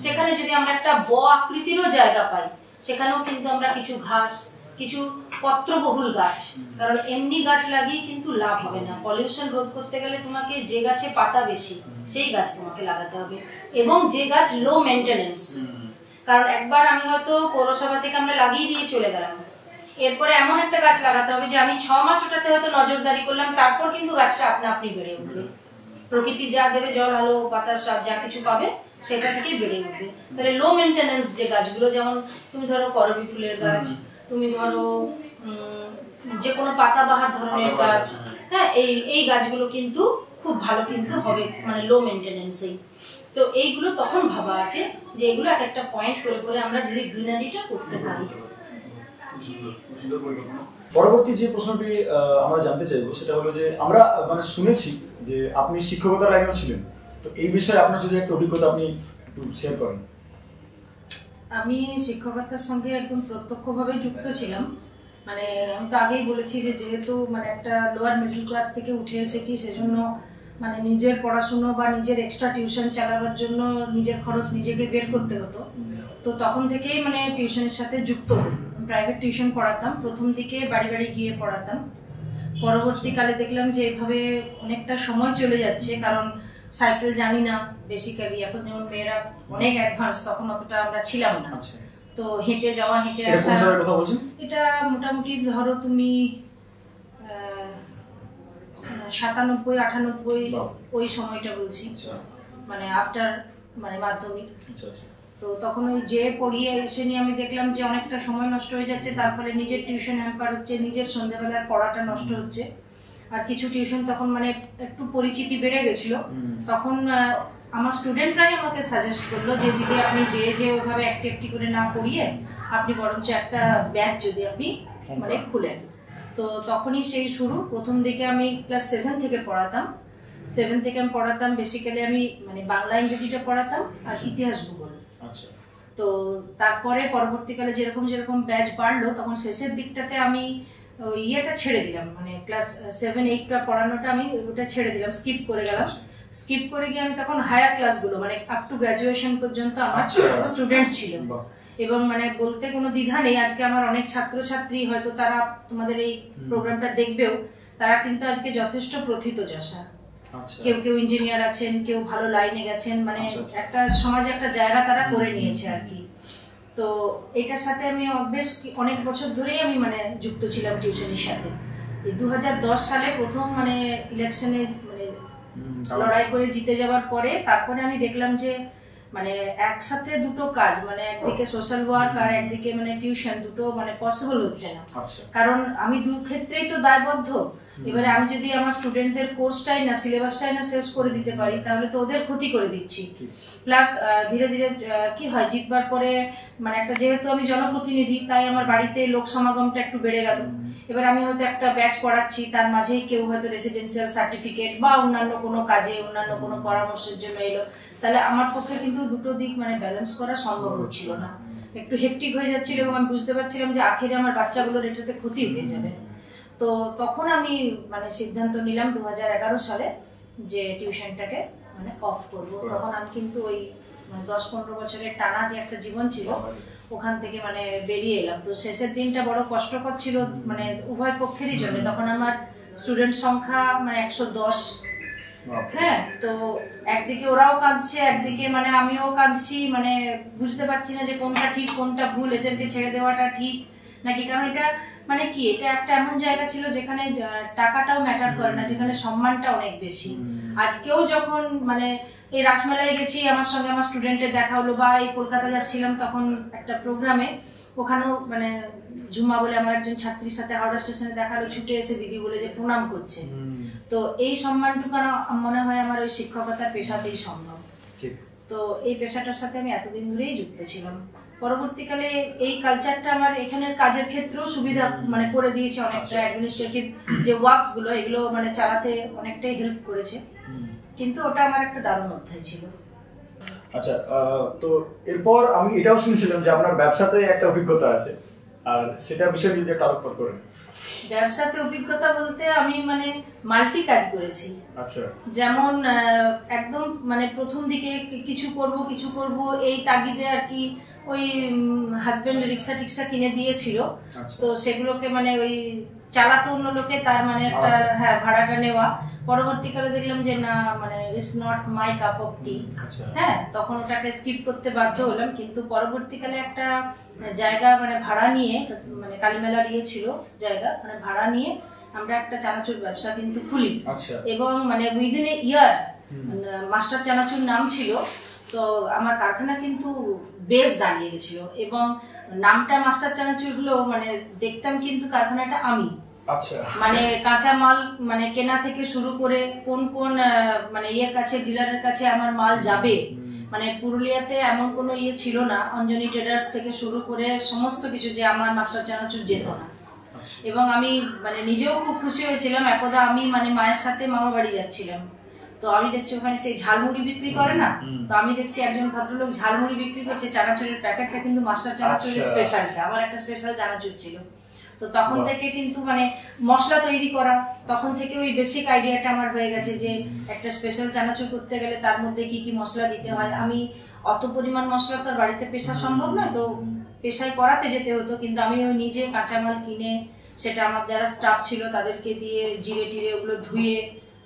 সেখানে যদি আমরা একটা ব আকৃতিরও জায়গা পাই, সেখানেও কিন্তু আমরা কিছু ঘাস, কিছু পত্রবহুল গাছ, কারণ এমনি গাছ লাগিয়ে কিন্তু লাভ হবে না। পলিউশন রোধ করতে গেলে তোমাকে যে গাছে পাতা বেশি সেই গাছ তোমাকে লাগাতে হবে, এবং যে গাছ লো মেনটেনেন্স। কারণ একবার আমি হয়তো পৌরসভা থেকে আমরা লাগিয়ে দিয়ে চলে গেলাম, এরপরে এমন একটা গাছ লাগাতে হবে যে আমি 6 মাস ওটাতে হয়তো নজরদারি করলাম, তারপর কিন্তু গাছটা আপনি বেড়ে উঠবে। প্রকৃতি যা দেবে, জল আলো বাতাস যা কিছু পাবে সেটা থেকেই বেড়ে উঠবে। তাহলে লো মেনটেনেন্স যে গাছগুলো, যেমন তুমি ধরো করবী ফুলের গাছ, তুমি ধরো যে কোনো পাতাবাহার ধরনের গাছ, হ্যাঁ, এই গাছগুলো কিন্তু খুব ভালো কিন্তু হবে, মানে লো মেনটেনেন্সেই। তো এইগুলো তখন ভাবা আছে যে এগুলো এক একটা পয়েন্ট করে করে আমরা যদি গ্রিনারিটা করতে পারি। পরবর্তী যে প্রশ্নটি আমরা জানতে চাইবো সেটা হলো যে আমরা মানে শুনেছি যে আপনি শিক্ষকতার লাইনেও ছিলেন, তো এই বিষয়ে আপনার যদি একটা অভিজ্ঞতা আপনি একটু শেয়ার করেন। আমি শিক্ষকতার সঙ্গে একদম প্রত্যক্ষভাবে যুক্ত ছিলাম। মানে আমি তো আগেই বলেছি যে যেহেতু মানে একটা লোয়ার মিডল ক্লাস থেকে উঠে এসেছি, সেজন্য মানে নিজের পড়াশুনো বা নিজের এক্সট্রা টিউশন চালাবার জন্য নিজের খরচ নিজেকে বের করতে হতো। তো তখন থেকেই মানে টিউশনের সাথে যুক্ত হই। প্রাইভেট টিউশন পড়াতাম, প্রথম দিকে বাড়ি বাড়ি গিয়ে পড়াতাম। পরবর্তীকালে দেখলাম যে এভাবে অনেকটা সময় চলে যাচ্ছে, কারণ সাইকেল জানি না বেসিক্যালি, এখন যেমন মেয়েরা অনেক অ্যাডভান্স, তখন অতটা আমরা ছিলাম না। তো হেঁটে যাওয়া, হেঁটে আসা, এটা মোটামুটি ধরো তুমি 97-98 ওই সময়টা বলছি, মানে আফটার মানে মাধ্যমিক। তো তখন ওই যে পড়িয়ে এসে নিয়ে আমি দেখলাম যে অনেকটা সময় নষ্ট হয়ে যাচ্ছে, তার ফলে নিজের টিউশন হ্যাম্পার হচ্ছে, নিজের সন্ধ্যাবেলার পড়াটা নষ্ট হচ্ছে। আর কিছু টিউশন তখন মানে একটু পরিচিতি বেড়ে গেছিল, তখন আমার স্টুডেন্টরাই আমাকে সাজেস্ট করলো যে দিদি আপনি যে ওইভাবে একটি করে না পড়িয়ে আপনি বরঞ্চ একটা ব্যাচ যদি আপনি মানে খুলেন। তো তখনই সেই শুরু। প্রথম দিকে আমি ক্লাস 7 থেকে পড়াতাম। 7 থেকে আমি পড়াতাম বেসিক্যালি আমি মানে বাংলা ইংরেজিটা পড়াতাম আর ইতিহাস ভূগোল। তো তারপরে পরবর্তীকালে যেরকম যেরকম ব্যাচ বাড়লো, তখন শেষের দিকটাতে আমি ইয়েটা ছেড়ে দিলাম, মানে ক্লাস 7-8টা পড়ানোটা আমি ওটা ছেড়ে দিলাম, স্কিপ করে গেলাম। স্কিপ করে গিয়ে আমি তখন হায়ার ক্লাসগুলো মানে আপ টু গ্র্যাজুয়েশন পর্যন্ত আমার স্টুডেন্ট ছিল, এবং মানে বলতে কোনো দ্বিধা নেই, আজকে আমার অনেক ছাত্রছাত্রী হয়তো তারা তোমাদের এই প্রোগ্রামটা দেখবেও, তারা কিন্তু আজকে যথেষ্ট প্রথিতযশা। কেউ কেউ ইঞ্জিনিয়ার আছেন, কেউ ভালো লাইনে গেছেন, মানে একটা সমাজে একটা জায়গা তারা করে নিয়েছে আর কি। তো এটার সাথে আমি বেশ অনেক বছর ধরেই আমি মানে যুক্ত ছিলাম টিউশনের সাথে। 2010 সালে প্রথম মানে ইলেকশনে মানে লড়াই করে জিতে যাওয়ার পরে তারপরে আমি দেখলাম যে মানে একসাথে দুটো কাজ, মানে একদিকে সোশ্যাল ওয়ার্ক আর একদিকে মানে টিউশন, দুটো মানে পসিবল হচ্ছে না। কারণ আমি দু ক্ষেত্রেই তো দায়বদ্ধ। এবারে আমি যদি আমার স্টুডেন্টদের কোর্সটাই না, সিলেবাসটাই না শেষ করে দিতে পারি, তাহলে তো ওদের ক্ষতি করে দিচ্ছি। প্লাস ধীরে ধীরে কি হয়, জিতবার পরে মানে একটা যেহেতু আমি জনপ্রতিনিধি, তাই আমার বাড়িতে লোক সমাগমটা একটু বেড়ে গেল। এবার আমি হয়তো একটা ব্যাচ পড়াচ্ছি, তার মাঝেই কেউ হয়তো রেসিডেন্সিয়াল সার্টিফিকেট বা অন্যান্য কোনো কাজে, অন্যান্য কোনো পরামর্শের জন্য এলো, তাহলে আমার পক্ষে কিন্তু দুটো দিক মানে ব্যালেন্স করা সম্ভব হচ্ছিল না, একটু হেক্টিক হয়ে যাচ্ছিল, এবং আমি বুঝতে পারছিলাম যে আখেরে আমার বাচ্চাগুলোর এটাতে ক্ষতি হয়ে যাবে। তো তখন আমি মানে সিদ্ধান্ত নিলাম 2011 সালে যে টিউশনটাকে মানে অফ করব। তখন আমি কিন্তু ওই মানে 10-15 বছরের টানা যে একটা জীবন ছিল ওখান থেকে মানে বেরিয়ে এলাম। তো শেষের দিনটা বড় কষ্টকর ছিল মানে উভয় পক্ষেরই জন্য। তখন আমার স্টুডেন্ট সংখ্যা মানে 110। হ্যাঁ, তো একদিকে ওরাও কাঁদছে, একদিকে মানে আমিও কাঁদছি, মানে বুঝতে পারছি না যে কোনটা ঠিক কোনটা ভুল, এদেরকে ছেড়ে দেওয়াটা ঠিক নাকি। কারণ এটা মানে কি, এটা একটা এমন জায়গা ছিল যেখানে টাকাটাও ম্যাটার করে না, যেখানে সম্মানটা অনেক বেশি। আজকেও যখন মানে এই রাসমেলায় গেছি, আমার সঙ্গে আমার স্টুডেন্টের দেখা হলো, বা এই কলকাতা যাচ্ছিলাম তখন একটা প্রোগ্রামে, ওখানেও মানে ঝুমা বলে আমার একজন ছাত্রীর সাথে হাওড়া স্টেশনে দেখা হলো, ছুটে এসে দিদি বলে যে প্রণাম করছে। তো এই সম্মানটুকু মনে হয় আমার ওই শিক্ষকতার পেশাতেই সম্ভব। তো এই পেশাটার সাথে আমি এতদিন ধরেই যুক্ত ছিলাম। পরবর্তীকালে এই কালচারটা আমার এখানের কাজের ক্ষেত্রেও সুবিধা মানে করে দিয়েছে অনেকটা। অ্যাডমিনিস্ট্রেটিভ যে ওয়ার্কস গুলো এগুলো মানে চালাতে অনেকটাই হেল্প করেছে, কিন্তু ওটা আমার একটা দারুণ অধ্যায় ছিল। আচ্ছা, তো এরপর আমি এটাও শুনেছিলাম যে আপনার ব্যবসাতে একটা অভিজ্ঞতা আছে, আর সেটা বিষয়ে যদি একটু আলোকপাত করেন। ব্যবসাতে অভিজ্ঞতা বলতে আমি মানে মাল্টি কাজ করেছি। আচ্ছা, যেমন একদম মানে প্রথম দিকে কিছু করব এই তাগিদে আর কি, ওই হাজবেন্ড রিক্সা টিক্সা কিনে দিয়েছিল। তো সেগুলোকে মানে ওই চালাতো অন্য লোকে, তার মানে একটা হ্যাঁ ভাড়াটা নেওয়া। পরবর্তীকালে দেখলাম যে না, মানে it's not my cup of tea. হ্যাঁ, তখন ওটাকে স্কিপ করতে বাধ্য হলাম। কিন্তু পরবর্তীকালে একটা জায়গা মানে ভাড়া নিয়ে, মানে কালীমেলার ছিল জায়গা, মানে ভাড়া নিয়ে আমরা একটা চানাচুর ব্যবসা কিন্তু খুলি। এবং মানে উইদিন এ ইয়ার মাস্টার চানাচুর নাম ছিল। তো আমার কারখানা কিন্তু বেশ দাঁড়িয়ে গেছিল, এবং নামটা মাস্টার চানাচুর হলেও মানে দেখতাম কিন্তু কারখানাটা আমি। মানে কাঁচা মাল মানে কেনা থেকে শুরু করে কোন কোন মানে ইয়ের কাছে, ডিলারের কাছে আমার মাল যাবে, মানে পুরুলিয়াতে এমন কোনো ইয়ে ছিল না, অঞ্জনি ট্রেডার্স থেকে শুরু করে সমস্ত কিছু, যে আমার মাস্টার চানাচুর যেত না। এবং আমি মানে নিজেও খুব খুশি হয়েছিলাম। একদা আমি মানে মায়ের সাথে মামা বাড়ি যাচ্ছিলাম, তো আমি দেখছি ওখানে সেই ঝালমুড়ি বিক্রি করে না, তো আমি দেখছি একজন ভদ্রলোক ঝালমুড়ি বিক্রি করছে, চানাচুরের প্যাকেটটা কিন্তু মাস্টার চানাচুরের স্পেশালটা, আমার একটা স্পেশাল চানাচুর ছিল। তো তখন থেকে কিন্তু মানে মশলা তৈরি করা, তখন থেকে ওই বেসিক আইডিয়াটা আমার হয়ে গেছে যে একটা স্পেশাল চানাচুর করতে গেলে তার মধ্যে কি কি মশলা দিতে হয়। আমি অত পরিমাণ মশলা তো বাড়িতে পেশা সম্ভব নয়, তো পেশায় করাতে যেতে হতো, কিন্তু আমি ওই নিজে কাঁচামাল কিনে, সেটা আমার যারা স্টাফ ছিল তাদেরকে দিয়ে জিরে টিরে ওগুলো ধুয়ে,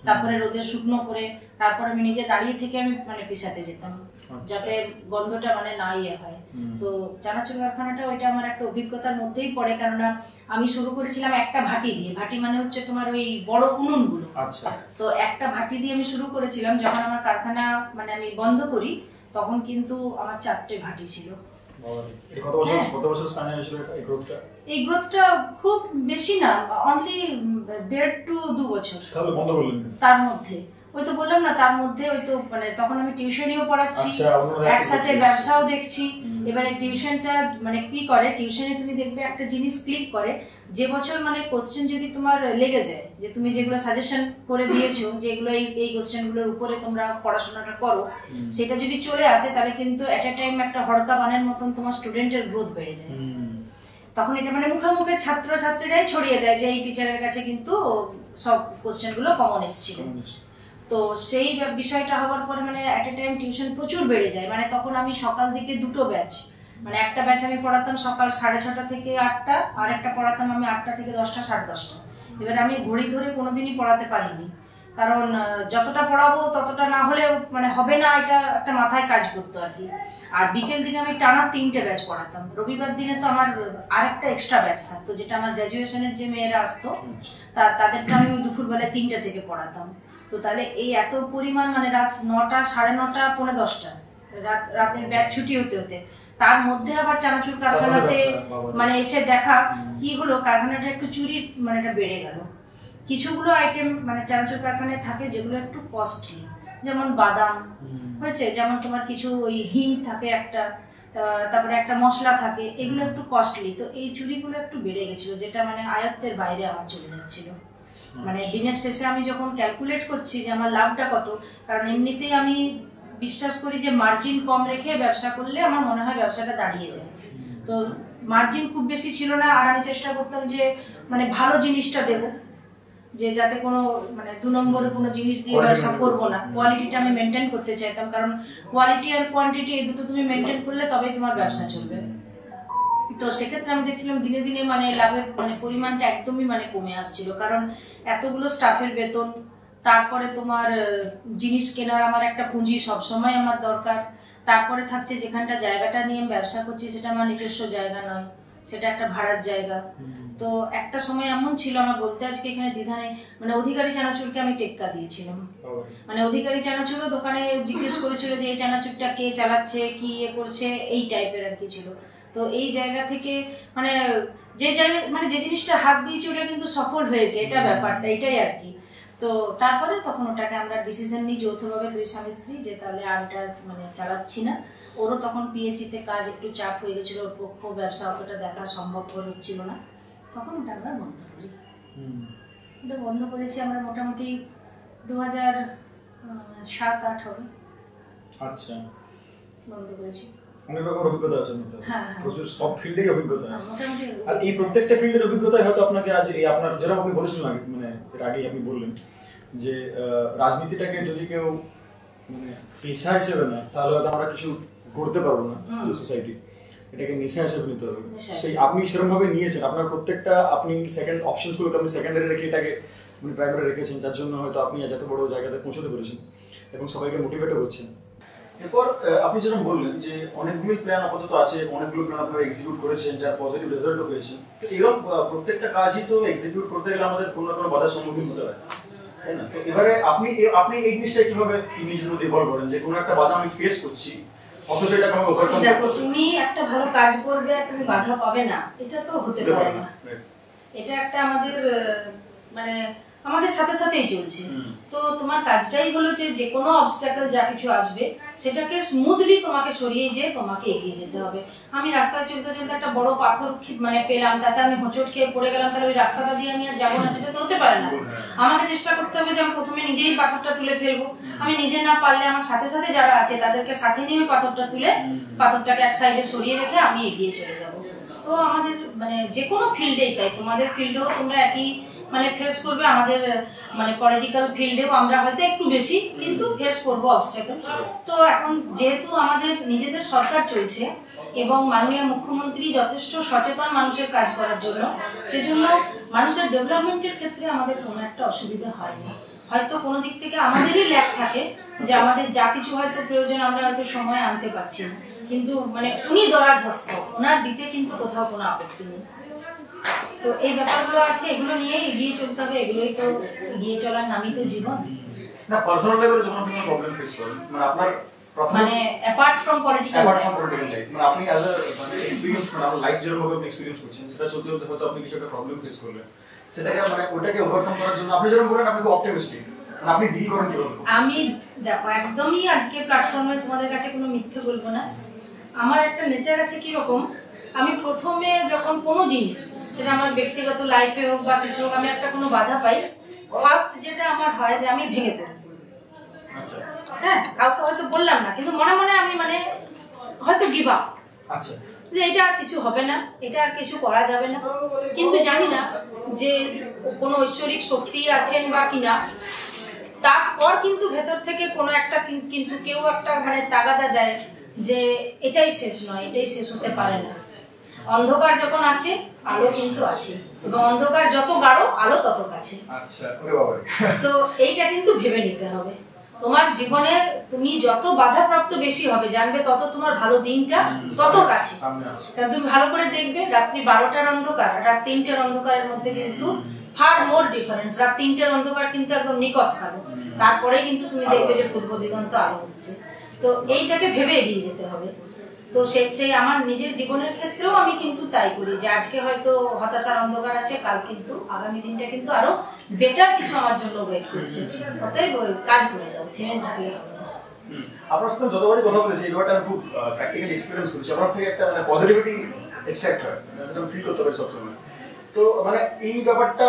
তারপরে রোদে শুকনো করে, তারপর আমি নিজে দাঁড়িয়ে থেকে আমি মানে পেশাতে যেতাম, যাতে গন্ধটা মানে না ইয়ে হয়। তো চানাচুর কারখানাটা ওইটা আমার একটা অভিজ্ঞতার মধ্যেই পড়ে, কেননা আমি শুরু করেছিলাম একটা ভাটি দিয়ে। ভাটি মানে হচ্ছে তোমার ওই বড় উনুনগুলো। তো একটা ভাটি দিয়ে আমি শুরু করেছিলাম। যখন আমার কারখানা মানে আমি বন্ধ করি, তখন কিন্তু আমার 4টে ভাটি ছিল। এই গ্রোথটা খুব বেশি না, অনলি 1.5 to 2 বছর। তার মধ্যে ওই তো বললাম না, তার মধ্যে ওই তো মানে তখন আমি টিউশনিও পড়াচ্ছি, একসাথে ব্যবসাও দেখছি। এবারে টিউশনটা মানে কি করে, টিউশনে তুমি দেখবে একটা জিনিস ক্লিক করে, যে বছর মানে কোশ্চেন যদি তোমার লেগে যায়, যে তুমি যেগুলো সাজেশন করে দিয়েছো যে এগুলো এই কোশ্চেনগুলোর উপরে তোমরা পড়াশোনাটা করো, সেটা যদি চলে আসে, তাহলে কিন্তু এট এ টাইম একটা হড়কা বানের মতন তোমার স্টুডেন্টের গ্রোথ বেড়ে যায়। তখন এটা মানে মুখে মুখে ছাত্রছাত্রীরাই ছড়িয়ে দেয় যে এই টিচারের কাছে কিন্তু সব কোশ্চেনগুলো কমন এসেছিল। তো সেই বিষয়টা হওয়ার পরে মানে এট এ টাইম টিউশন প্রচুর বেড়ে যায়। মানে তখন আমি সকাল থেকে 2টো ব্যাচ, মানে একটা ব্যাচ আমি পড়াতাম সকাল 6:30 থেকে 8টা, আর একটা পড়াতাম আমি 8টা থেকে 10টা, 10:30। এবার আমি ঘড়ি ধরে কোনোদিনই পড়াতে পারিনি, কারণ যতটা পড়াবো ততটা না হলে মানে হবে না, এটা একটা মাথায় কাজ করতো আর কি। আর বিকেল দিকে আমি টানা 3টে ব্যাচ পড়াতাম। রবিবার দিনে তো আমার আরেকটা এক্সট্রা ব্যাচ থাকতো, যেটা আমার গ্র্যাজুয়েশনের যে মেয়েরা আসতো তাদেরটা আমি ওই দুপুরবেলা 3টে থেকে পড়াতাম। তো তাহলে এই এত পরিমাণ মানে রাত 9টা, 9:30, 10:45 রাতের ব্যাচ ছুটি হতে হতে, তার মধ্যে আবার চানাচুর কারখানাতে মানে এসে দেখা কি হলো, কারখানাটা একটু চুরি মানে এটা বেড়ে গেল। কিছুগুলো আইটেম মানে চানাচুর কারখানায় থাকে যেগুলো একটু কস্টলি, যেমন বাদাম হয়েছে, যেমন তোমার কিছু ওই হিং থাকে একটা, তারপরে একটা মশলা থাকে, এগুলো একটু কস্টলি। তো এই চুরিগুলো একটু বেড়ে গেছিল, যেটা মানে আয়ত্তের বাইরে আমার চলে যাচ্ছিল। মানে দিনের শেষে আমি যখন ক্যালকুলেট করছি যে আমার লাভটা কত, কারণ এমনিতেই আমি বিশ্বাস করি যে মার্জিন কম রেখে ব্যবসা করলে আমার মনে হয় ব্যবসাটা দাঁড়িয়ে যায়। তো মার্জিন খুব বেশি ছিল না, আর আমি চেষ্টা করতাম যে মানে ভালো জিনিসটা দেবো। যে যাতে কোনো মানে 2 নম্বরের কোনো জিনিস দিয়ে ব্যবসা করবো না, কোয়ালিটিটা আমি মেনটেন করতে চাইতাম, কারণ কোয়ালিটি আর কোয়ান্টিটি এই দুটো তুমি মেনটেন করলে তবেই তোমার ব্যবসা চলবে। তো সেক্ষেত্রে আমি দেখছিলাম দিনে দিনে মানে লাভের মানে পরিমাণটা একদমই মানে কমে আসছিল, কারণ এতগুলো স্টাফের বেতন, তারপরে তোমার জিনিস কেনার আমার একটা পুঁজি সবসময় আমার দরকার, তারপরে থাকছে যেখানটা জায়গাটা নিয়ে আমি ব্যবসা করছি সেটা আমার নিজস্ব জায়গা নয়, সেটা একটা ভাড়ার জায়গা। তো একটা সময় এমন ছিল আমার বলতে আজকে এখানে দ্বিধা নেই, মানে অধিকারী চানাচুরকে আমি টেক্কা দিয়েছিলাম। মানে অধিকারী চানাচুরও দোকানে জিজ্ঞেস করেছিল যে এই চানাচুরটা কে চালাচ্ছে, কি করছে, এই টাইপের আর কি ছিল। তো এই জায়গা থেকে মানে যে জায়গা মানে যে জিনিসটা হাত দিয়েছি ওটা কিন্তু সফল হয়েছে, এটা ব্যাপারটা এটাই আর কি। তো তারপরে তখন ওটাকে আমরা ডিসিশন নিই যৌথভাবে দুই স্বামী স্ত্রী যে তাহলে আর এটা মানে চালাচ্ছি না। ওরও তখন পিএইচিতে কাজ একটু চাপ হয়ে গেছিল, ওর পক্ষ ব্যবসা অতটা দেখা সম্ভব হচ্ছিল না, তখন ওটা আমরা বন্ধ করি। ওটা বন্ধ করেছি আমরা মোটামুটি 2007-08 হবে। আচ্ছা, বন্ধ করেছি। অনেক রকম অভিজ্ঞতা আছে মধ্যে, প্রচুর সব ফিল্ডেই অভিজ্ঞতা আছে। আর এই প্রত্যেকটা প্রত্যেকটা ফিল্ডের অভিজ্ঞতাই হয়তো আপনাকে আজ এই আপনার যেরকম আপনি বলেছিলেন আগে, মানে এর আগে আপনি বললেন যে রাজনীতিটাকে যদি কেউ মানে পেশা হিসেবে না তাহলে হয়তো আমরা কিছু করতে পারবো না সোসাইটি, এটাকে নেশা হিসেবে নিতে হবে। সেই আপনি সেরকম ভাবে নিয়েছেন, আপনার প্রত্যেকটা আপনি সেকেন্ড অপশনসগুলোকে আপনি সেকেন্ডারি রেখে এটাকে আপনি প্রাইমারি রেখেছেন, যার জন্য হয়তো আপনি আজ এত বড় জায়গাতে পৌঁছতে পেরেছেন এবং সবাইকে মোটিভেটও করছেন। এরপর আপনি যেরকম বললেন যে অনেকগুলো প্ল্যান আপাতত আছে, অনেকগুলো প্ল্যান আপনারা এক্সিকিউট করেছেন, যার পজিটিভ রেজাল্টও পেয়েছেন। তো এরকম প্রত্যেকটা কাজই তো এক্সিকিউট করতে গেলে আমাদের কোনো না কোনো বাধার সম্মুখীন হতে হয়, তাই না? তো এবারে আপনি এই জিনিসটা কিভাবে নিজের মধ্যে ইভলভ করেন যে কোনো একটা বাধা আমি ফেস করছি অথচ এটাকে আমি ওভারকাম করতে? দেখো, তুমি একটা ভালো কাজ করবে আর তুমি বাধা পাবে না, এটা তো হতে পারে না। এটা একটা আমাদের মানে আমাদের সাথে সাথেই চলছে। তো তোমার কাজটাই হলো যে কোনো অবস্ট্যাকল যা কিছু আসবে সেটাকে স্মুথলি তোমাকে সরিয়ে যে তোমাকে এগিয়ে যেতে হবে। আমি রাস্তায় চলতে চলতে একটা বড় পাথর মানে পেলাম, তাতে আমি হোঁচট খেয়ে পড়ে গেলাম, তাহলে ওই রাস্তাটা দিয়ে আমি আর যাবো না, সেটা তো হতে পারে না। আমাকে চেষ্টা করতে হবে যে আমি প্রথমে নিজেই পাথরটা তুলে ফেলবো। আমি নিজে না পারলে আমার সাথে সাথে যারা আছে তাদেরকে সাথে নিয়ে পাথরটা তুলে পাথরটাকে এক সাইডে সরিয়ে রেখে আমি এগিয়ে চলে যাব। তো আমাদের মানে যে কোনো ফিল্ডেই তাই, তোমাদের ফিল্ডেও তোমরা একই মানে ফেস করবে, আমাদের মানে পলিটিক্যাল ফিল্ডেও আমরা হয়তো একটু বেশি কিন্তু ফেস করবো অবস্ট্যাকল। তো এখন যেহেতু আমাদের নিজেদের সরকার চলছে এবং মাননীয় মুখ্যমন্ত্রী যথেষ্ট সচেতন মানুষের কাজ করার জন্য, সেজন্য মানুষের ডেভেলপমেন্টের ক্ষেত্রে আমাদের কোনো একটা অসুবিধা হয়নি। হয়তো কোনো দিক থেকে আমাদেরই ল্যাক থাকে যে আমাদের যা কিছু হয়তো প্রয়োজন আমরা হয়তো সময় আনতে পারছি না, কিন্তু মানে উনি দরাজ হস্ত, ওনার দিতে কিন্তু কোথাও কোনো আপত্তি নেই। তো এই ব্যাপারগুলো আছে, এগুলো নিয়ে এগিয়ে চলতে হবে, এগুলোই তো এগিয়ে চলার নামই তো জীবন। না, পার্সোনাল লেভেলে যখন আপনি প্রবলেম ফেস করেন, মানে আপনার মানে অ্যাপার্ট ফ্রম পলিটিক্যাল লাইফ, মানে আপনি অ্যাজ আ মানে এক্সপেরিয়েন্স মানে আপনার লাইফ যেরকম ভাবে আপনি এক্সপেরিয়েন্স করছেন, সেটা চলতে চলতে হয়তো আপনি কিছু একটা প্রবলেম ফেস করলেন, সেটাকে মানে ওটাকে ওভারকাম করার জন্য আপনি যেরকম বলেন আপনি খুব অপটিমিস্টিক, মানে আপনি ডিল করেন কিভাবে? আমি দেখো একদমই আজকে প্ল্যাটফর্মে তোমাদের কাছে কোনো মিথ্যে বলবো না। আমার একটা নেচার আছে কিরকম, আমি প্রথমে যখন কোনো জিনিস, সেটা আমার ব্যক্তিগত লাইফে হোক বা কিছু হোক, আমি একটা কোনো বাধা পাই, ফার্স্ট যেটা আমার হয় যে আমি ভেঙে পড়ি। আচ্ছা, হ্যাঁ, কাউকে হয়তো বললাম না, কিন্তু মনে মনে আমি মানে হয়তো গিভ আপ, আচ্ছা, যে এটা আর কিছু হবে না, এটা আর কিছু করা যাবে না। কিন্তু জানি না যে কোনো ঐশ্বরিক শক্তি আছেন বা কিনা, তারপর কিন্তু ভেতর থেকে কোনো একটা কিন্তু কেউ একটা মানে তাগাদা দেয় যে এটাই শেষ নয়, এটাই শেষ হতে পারে না। অন্ধকার যখন আছে আলো কিন্তু আছে, এবং অন্ধকার যত গাঢ় আলো তত কাছে। আচ্ছা, ওরে বাবা। তো এইটা কিন্তু ভেবে নিতে হবে। তোমার জীবনে তুমি যত বাধাপ্রাপ্ত বেশি হবে জানবে, তত তোমার ভালো দিনটা তত কাছে। কারণ তুমি ভালো করে দেখবে, রাত্রি 12টার অন্ধকার আর রাত 3টের অন্ধকারের মধ্যে কিন্তু ফার মোর ডিফারেন্স। রাত 3টের অন্ধকার কিন্তু একদম নিকশ কালো, তারপরে কিন্তু তুমি দেখবে যে পূর্ব দিগন্ত আলো হচ্ছে। তো এইটাকে ভেবে এগিয়ে যেতে হবে। তো সেই আমার নিজের জীবনের ক্ষেত্রেও আমি কিন্তু তাই করি যে আজকে হয়তো হতাশার অন্ধকার আছে, কাল কিন্তু আগামী দিনটা কিন্তু আরো বেটার কিছু আমার জন্য ওয়েট করছে। অতএব কাজ করে যাও, থেমে থাকলে হবে না। আপনার সাথে যতবারই কথা বলেছি এই ব্যাপারটা আমি খুব প্র্যাকটিক্যালি এক্সপিরিয়েন্স করেছি। আপনার থেকে একটা মানে পজিটিভিটি এক্সট্রাক্ট হয়, যেটা আমি ফিল করতে পারি সবসময়। তো মানে এই ব্যাপারটা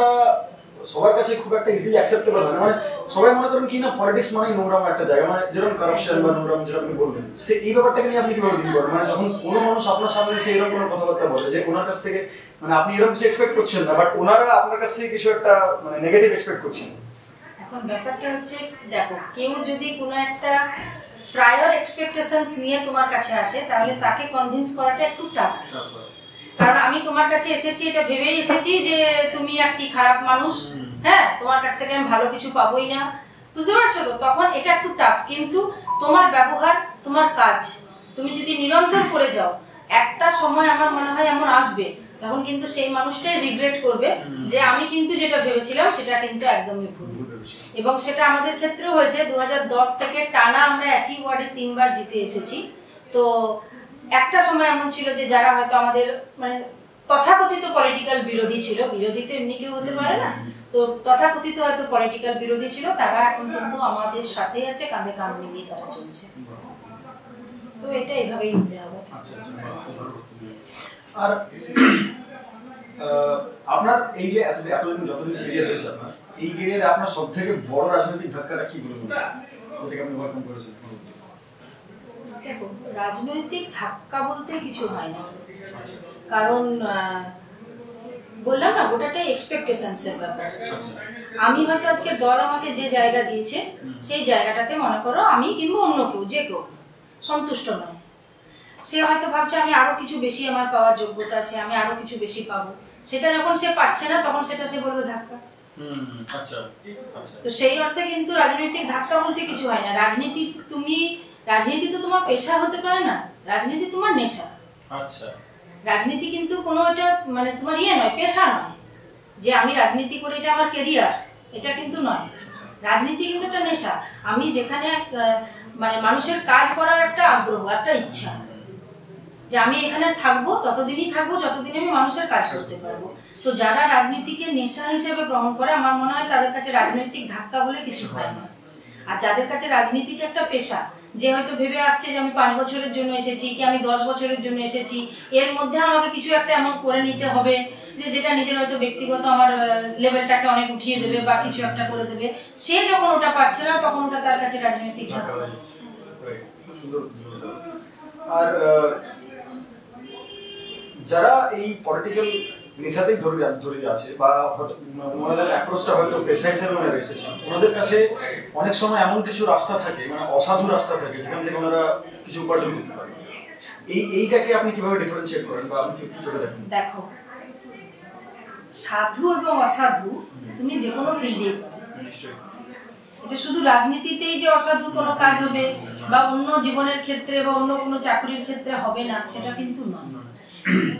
সবার কাছে খুব একটা ইজিলি অ্যাকসেপ্টেবল হয় না। মানে সবাই মনে করেন কি না পলিটিক্স মানে নোংরাম একটা জায়গা, মানে যেরকম কারাপশন বা নোংরাম যেটা আপনি বললেন, সে এই ব্যাপারটাকে নিয়ে আপনি কিভাবে ডিল করেন? মানে যখন কোনো মানুষ আপনার সামনে এসে এরকম কোনো কথাবার্তা বলে যে ওনার কাছ থেকে মানে আপনি এরকম কিছু এক্সপেক্ট করছেন না, বাট ওনারা আপনার কাছ থেকে কিছু একটা মানে নেগেটিভ এক্সপেক্ট করছেন। এখন ব্যাপারটা হচ্ছে, দেখো কেউ যদি কোনো একটা প্রায়র এক্সপেকটেশনস নিয়ে তোমার কাছে আসে তাহলে তাকে কনভিন্স করাটা একটু টাফ। কারণ আমি তোমার কাছে এসেছি এটা ভেবেই এসেছি যে তুমি একটি খারাপ মানুষ, হ্যাঁ তোমার কাছ থেকে আমি ভালো কিছু পাবোই না, বুঝতে পারছো তো? তখন এটা একটু টাফ। কিন্তু তোমার ব্যবহার, তোমার কাজ তুমি যদি নিরন্তর করে যাও, একটা সময় আমার মনে হয় এমন আসবে তখন কিন্তু সেই মানুষটাই রিগ্রেট করবে যে আমি কিন্তু যেটা ভেবেছিলাম সেটা কিন্তু একদমই ভুল। এবং সেটা আমাদের ক্ষেত্রে হয়েছে। 2010 থেকে টানা আমরা একই ওয়ার্ডে 3 বার জিতে এসেছি। তো একটা সময় এমন ছিল যে যারা হয়তো আমাদের মানে তথাকথিত পলিটিক্যাল বিরোধী ছিল, বিরোধী তো এমনি কেউ হতে পারে না, তো তথাকথিত হয়তো পলিটিক্যাল বিরোধী ছিল, তারা এখন কিন্তু আমাদের সাথেই আছে, কাঁধে কাঁধ মিলিয়ে তারা চলছে। তো এটা এইভাবেই নিতে হবে। আর আপনার এই যে এতদিন যতদিন ক্যারিয়ার হয়েছে আপনার, এই ক্যারিয়ারে আপনার সবথেকে বড় রাজনৈতিক ধাক্কাটা কি বলবেন? ওটাকে আপনি ওভারকাম করেছেন? দেখো, রাজনৈতিক ধাক্কা বলতে কিছু হয় না, কারণ বললাম না গোটাটাই এক্সপেকটেশনসের ব্যাপার। আমি হয়তো আজকে দল আমাকে যে জায়গা দিয়েছে সেই জায়গাটাতে মনে করো আমি কিংবা অন্য কেউ যে কেউ সন্তুষ্ট নয়। সে হয়তো ভাবছে আমি আরো কিছু বেশি আমার পাওয়ার যোগ্যতা আছে, আমি আরো কিছু বেশি পাবো। সেটা যখন সে পাচ্ছে না তখন সেটা সে বলবে ধাক্কা। তো সেই অর্থে কিন্তু রাজনৈতিক ধাক্কা বলতে কিছু হয় না। রাজনীতি তো তোমার পেশা হতে পারে না, রাজনীতি তোমার নেশা। রাজনীতি কিন্তু কোনো এটা মানে তোমার ইয়ে নয়, পেশা নয় যে আমি রাজনীতি করে এটা আমার ক্যারিয়ার, এটা কিন্তু নয়। রাজনীতি কিন্তু একটা নেশা। আমি যেখানে মানে মানুষের কাজ করার একটা আগ্রহ, একটা ইচ্ছা, যে আমি এখানে থাকবো, ততদিনই থাকবো যতদিন আমি মানুষের কাজ করতে পারবো। তো যারা রাজনীতিকে নেশা হিসেবে গ্রহণ করে আমার মনে হয় তাদের কাছে রাজনৈতিক ধাক্কা বলে কিছু হয় না। আর যাদের কাছে রাজনীতিটা একটা পেশা, যে হয়তো ভেবে আসছে যে আমি 5 বছরের জন্য এসেছি কি আমি 10 বছরের জন্য এসেছি, এর মধ্যে আমাকে কিছু একটা এমন করে নিতে হবে যে যেটা নিজের হয়তো ব্যক্তিগত আমার লেভেলটাকে অনেক উঠিয়ে দেবে বা কিছু একটা করে দেবে, সে যখন ওটা পাচ্ছে না তখন ওটা তার কাছে রাজনৈতিক ধাক্কা। আর যারা এই পলিটিক্যাল নেশাতেই ধরে আছে বা ওনাদের অ্যাপ্রোচটা হয়তো পেশা হিসেবে ওনারা এসেছেন, ওনাদের কাছে অনেক সময় এমন কিছু রাস্তা থাকে, মানে অসাধু রাস্তা থাকে যেখান থেকে ওনারা কিছু উপার্জন করতে পারে। এইটাকে আপনি কিভাবে ডিফারেন্সিয়েট করেন বা আপনি কি করে দেখেন? দেখো, সাধু এবং অসাধু তুমি যে কোনো ফিল্ডেই পাবে। এটা শুধু রাজনীতিতেই যে অসাধু কোনো কাজ হবে বা অন্য জীবনের ক্ষেত্রে বা অন্য কোনো চাকরির ক্ষেত্রে হবে না সেটা কিন্তু নয়।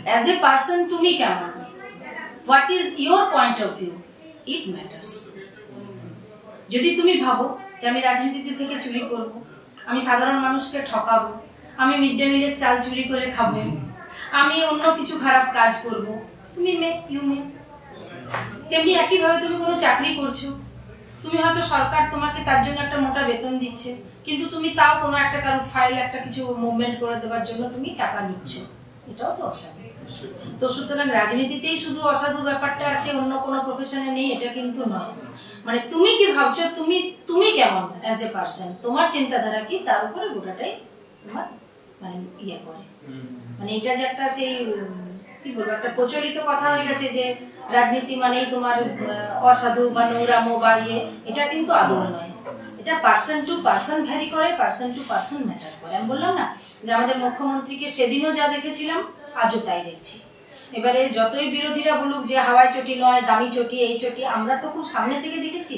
অ্যাজ এ পার্সন তুমি কেমন, what is your point of view, it matters. যদি তুমি ভাবো যে আমি রাজনীতি থেকে চুরি করব, আমি সাধারণ মানুষকে ঠকাবো, আমি মিড ডে মিলের চাল চুরি করে খাবো, আমি অন্য কিছু খারাপ কাজ করব, তুমি ইউ মে। তেমনি একইভাবে তুমি কোনো চাকরি করছো, তুমি হয়তো সরকার তোমাকে তার জন্য একটা মোটা বেতন দিচ্ছে, কিন্তু তুমি তাও কোনো একটা কারো ফাইল একটা কিছু মুভমেন্ট করে দেওয়ার জন্য তুমি টাকা নিচ্ছ, এটাও তো অসাধু। তো সুতরাং রাজনীতিতেই শুধু অসাধু ব্যাপারটা আছে, অন্য কোনো প্রফেশনে নেই এটা কিন্তু নয়। মানে তুমি কি ভাবছো, তুমি কেমন অ্যাজ এ পার্সন, তোমার চিন্তাধারা কি, তার উপরে গোটাটাই তোমার মানে ইয়ে করে। মানে এটা যে একটা সেই কি বলবো একটা প্রচলিত কথা হয়ে গেছে যে রাজনীতি মানেই তোমার অসাধু বা নোংরামো বা ইয়ে, এটা কিন্তু আদৌ নয়। এটা পার্সন টু পার্সন ভ্যারি করে, পার্সন টু পার্সন ম্যাটার করে। আমি বললাম না যে আমাদের মুখ্যমন্ত্রীকে সেদিনও যা দেখেছিলাম আজও তাই দেখছি। এবারে যতই বিরোধীরা বলুক যে হাওয়াই চটি নয় দামি চটি এই চটি, আমরা তো খুব সামনে থেকে দেখেছি।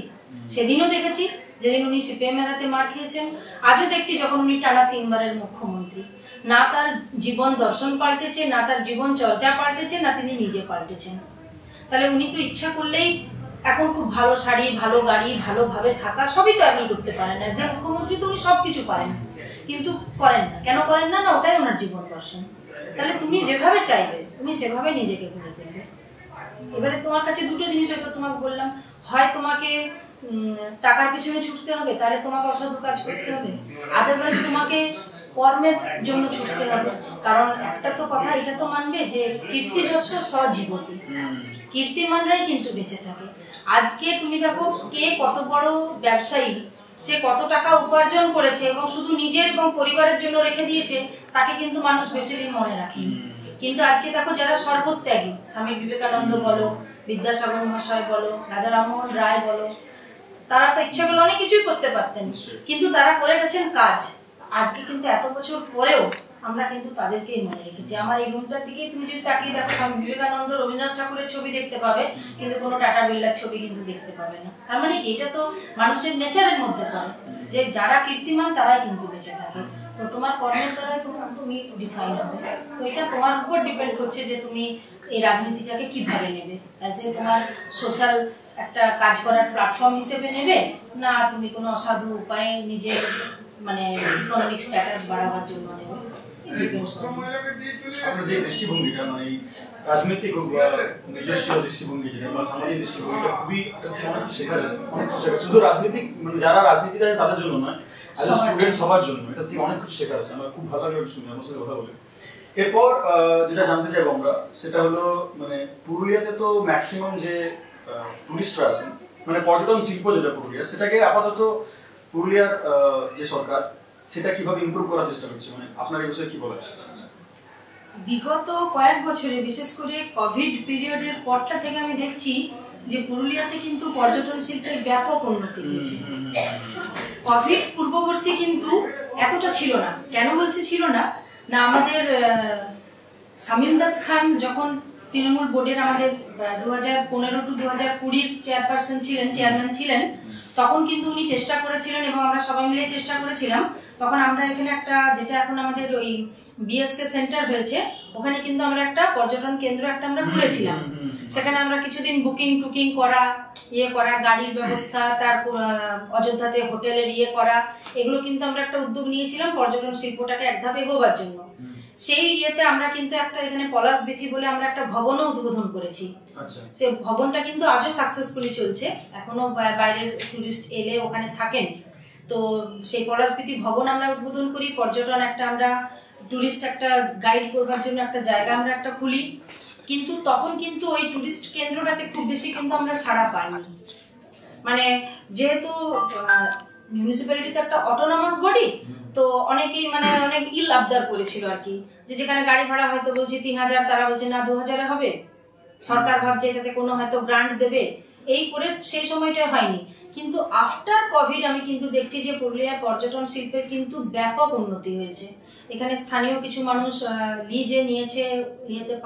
সেদিনও দেখেছি যেদিন উনি সিপিএম এরাতে মার খেয়েছেন, আজও দেখছি যখন উনি টানা 3 বারের মুখ্যমন্ত্রী। না তার জীবন দর্শন পাল্টেছে, না তার জীবন চর্চা পাল্টেছে, না তিনি নিজে পাল্টেছেন। তাহলে উনি তো ইচ্ছা করলেই এখন খুব ভালো শাড়ি, ভালো গাড়ি, ভালোভাবে থাকা সবই তো আপনি করতে পারেন না। যে মুখ্যমন্ত্রী তো উনি সবকিছু পারেন, কিন্তু করেন না। কেন করেন না? না ওটাই ওনার জীবন দর্শন। তাহলে তুমি যেভাবে চাইবে তুমি সেভাবে নিজেকে গড়ে তুলবে। এবারে তোমার কাছে দুটো জিনিস হয়তো তোমাকে বললাম, হয় তোমাকে টাকার পিছনে ছুটতে হবে, তাহলে তোমাকে অসাধু কাজ করতে হবে, আদারওয়াইজ তোমাকে কর্মের জন্য ছুটতে হবে। কারণ একটা তো কথা এটা তো মানবে যে কীর্তিযশ স্বজীবতি, কীর্তিমানরাই কিন্তু বেঁচে থাকে। আজকে তুমি দেখো কে কত বড় ব্যবসায়ী, সে কত টাকা উপার্জন করেছে এবং শুধু নিজের এবং পরিবারের জন্য রেখে দিয়েছে, তাকে কিন্তু মানুষ বেশি দিন মনে রাখেনি। কিন্তু আজকে দেখো যারা সর্বত্যাগী, স্বামী বিবেকানন্দ বলো, বিদ্যাসাগর মহাশয় বলো, রাজা রামমোহন রায় বলো, তারা তো ইচ্ছা করলে অনেক কিছুই করতে পারতেন, কিন্তু তারা করে গেছেন কাজ। আজকে কিন্তু এত বছর পরেও আমরা কিন্তু তাদেরকেই মনে রেখেছি। আমার এই রুমটার দিকে তুমি যদি তাকিয়ে দেখো, স্বামী বিবেকানন্দ, রবীন্দ্রনাথ ঠাকুরের ছবি দেখতে পাবে, কিন্তু কোনো টাটা বিড়লার ছবি কিন্তু দেখতে পাবে না। তার মানে কি, এটা তো মানুষের নেচারের মধ্যে পড়ে যে যারা কীর্তিমান তারাই কিন্তু বেঁচে থাকে। তো তোমার কর্মের দ্বারাই তুমি ডিফাইন হবে। তো এটা তোমার উপর ডিপেন্ড করছে যে তুমি এই রাজনীতিটাকে কিভাবে নেবে, অ্যাজ এ তোমার সোশ্যাল একটা কাজ করার প্ল্যাটফর্ম হিসেবে নেবে, না তুমি কোনো অসাধু উপায়ে নিজের মানে ইকোনমিক স্ট্যাটাস বাড়াবার জন্য নেবে। আমরা যে দৃষ্টিভঙ্গিটা মানে রাজনৈতিক নিজস্ব দৃষ্টিভঙ্গি যেটা বা সামাজিক দৃষ্টিভঙ্গিটা খুবই অনেক শেখার আছে, অনেক কিছু শেখার, শুধু রাজনীতিক মানে যারা রাজনীতি দেয় তাদের জন্য নয়, অ্যাজ এ স্টুডেন্ট সবার জন্য এটা থেকে অনেক কিছু শেখার আছে। আমার খুব ভালো লাগে শুনে, আমার সাথে কথা বলে। এরপর যেটা জানতে চাইবো আমরা সেটা হলো মানে পুরুলিয়াতে তো ম্যাক্সিমাম যে টুরিস্টরা আছেন, মানে পর্যটন শিল্প যেটা পুরুলিয়া, সেটাকে আপাতত পুরুলিয়ার যে সরকার সেটা কিভাবে ইমপ্রুভ করার চেষ্টা করছে, মানে আপনার এই বিষয়ে কি বলেন? বিগত কয়েক বছরে বিশেষ করে কোভিড পিরিয়ডের পরটা থেকে আমি দেখছি যে পুরুলিয়াতে কিন্তু পর্যটন শিল্পের ব্যাপক উন্নতি হয়েছে। কোভিড পূর্ববর্তী কিন্তু এতটা ছিল না। কেন বলছি ছিল না, না আমাদের শামীমদাদ খান যখন তৃণমূল বোর্ডের আমাদের 2015 to 2020 চেয়ারপারসন ছিলেন, চেয়ারম্যান ছিলেন, তখন কিন্তু উনি চেষ্টা করেছিলেন এবং আমরা সবাই মিলে চেষ্টা করেছিলাম। তখন আমরা এখানে একটা, যেটা এখন আমাদের ওই বিএসকে সেন্টার হয়েছে, ওখানে কিন্তু আমরা একটা পর্যটন কেন্দ্র একটা আমরা খুলেছিলাম। সেখানে আমরা কিছুদিন বুকিং করা, গাড়ির ব্যবস্থা, তারপর অযোধ্যাতে হোটেলের করা, এগুলো কিন্তু আমরা একটা উদ্যোগ নিয়েছিলাম পর্যটন শিল্পটাকে এক ধাপ এগোবার জন্য। সেই আমরা কিন্তু একটা এখানে পলাশ বিথি বলে আমরা একটা ভবনও উদ্বোধন করেছি। সেই ভবনটা কিন্তু আজও সাকসেসফুলি চলছে, এখনো বাইরের টুরিস্ট এলে ওখানে থাকেন। তো সেই পলাশ বিথি ভবন আমরা উদ্বোধন করি, পর্যটন একটা আমরা টুরিস্ট একটা গাইড করবার জন্য একটা জায়গা আমরা একটা খুলি। কিন্তু তখন কিন্তু ওই টুরিস্ট কেন্দ্রটাতে খুব বেশি কিন্তু আমরা সাড়া পাইনি, মানে যেহেতু মিউনিসিপ্যালিটিতে একটা অটোনমাস বডি, তো অনেকেই মানে অনেক ইল আবদার করেছিল আর কি, যে যেখানে গাড়ি ভাড়া হয়তো বলছি 3000, তারা বলছে না 2000 হবে, সরকার ভাবছে এটাতে কোনো হয়তো গ্রান্ট দেবে, এই করে সেই সময়টা হয়নি। কিন্তু আফটার কোভিড আমি কিন্তু দেখছি যে পুরুলিয়ার পর্যটন শিল্পের কিন্তু ব্যাপক উন্নতি হয়েছে। এখানে স্থানীয় কিছু মানুষ লিজে নিয়েছে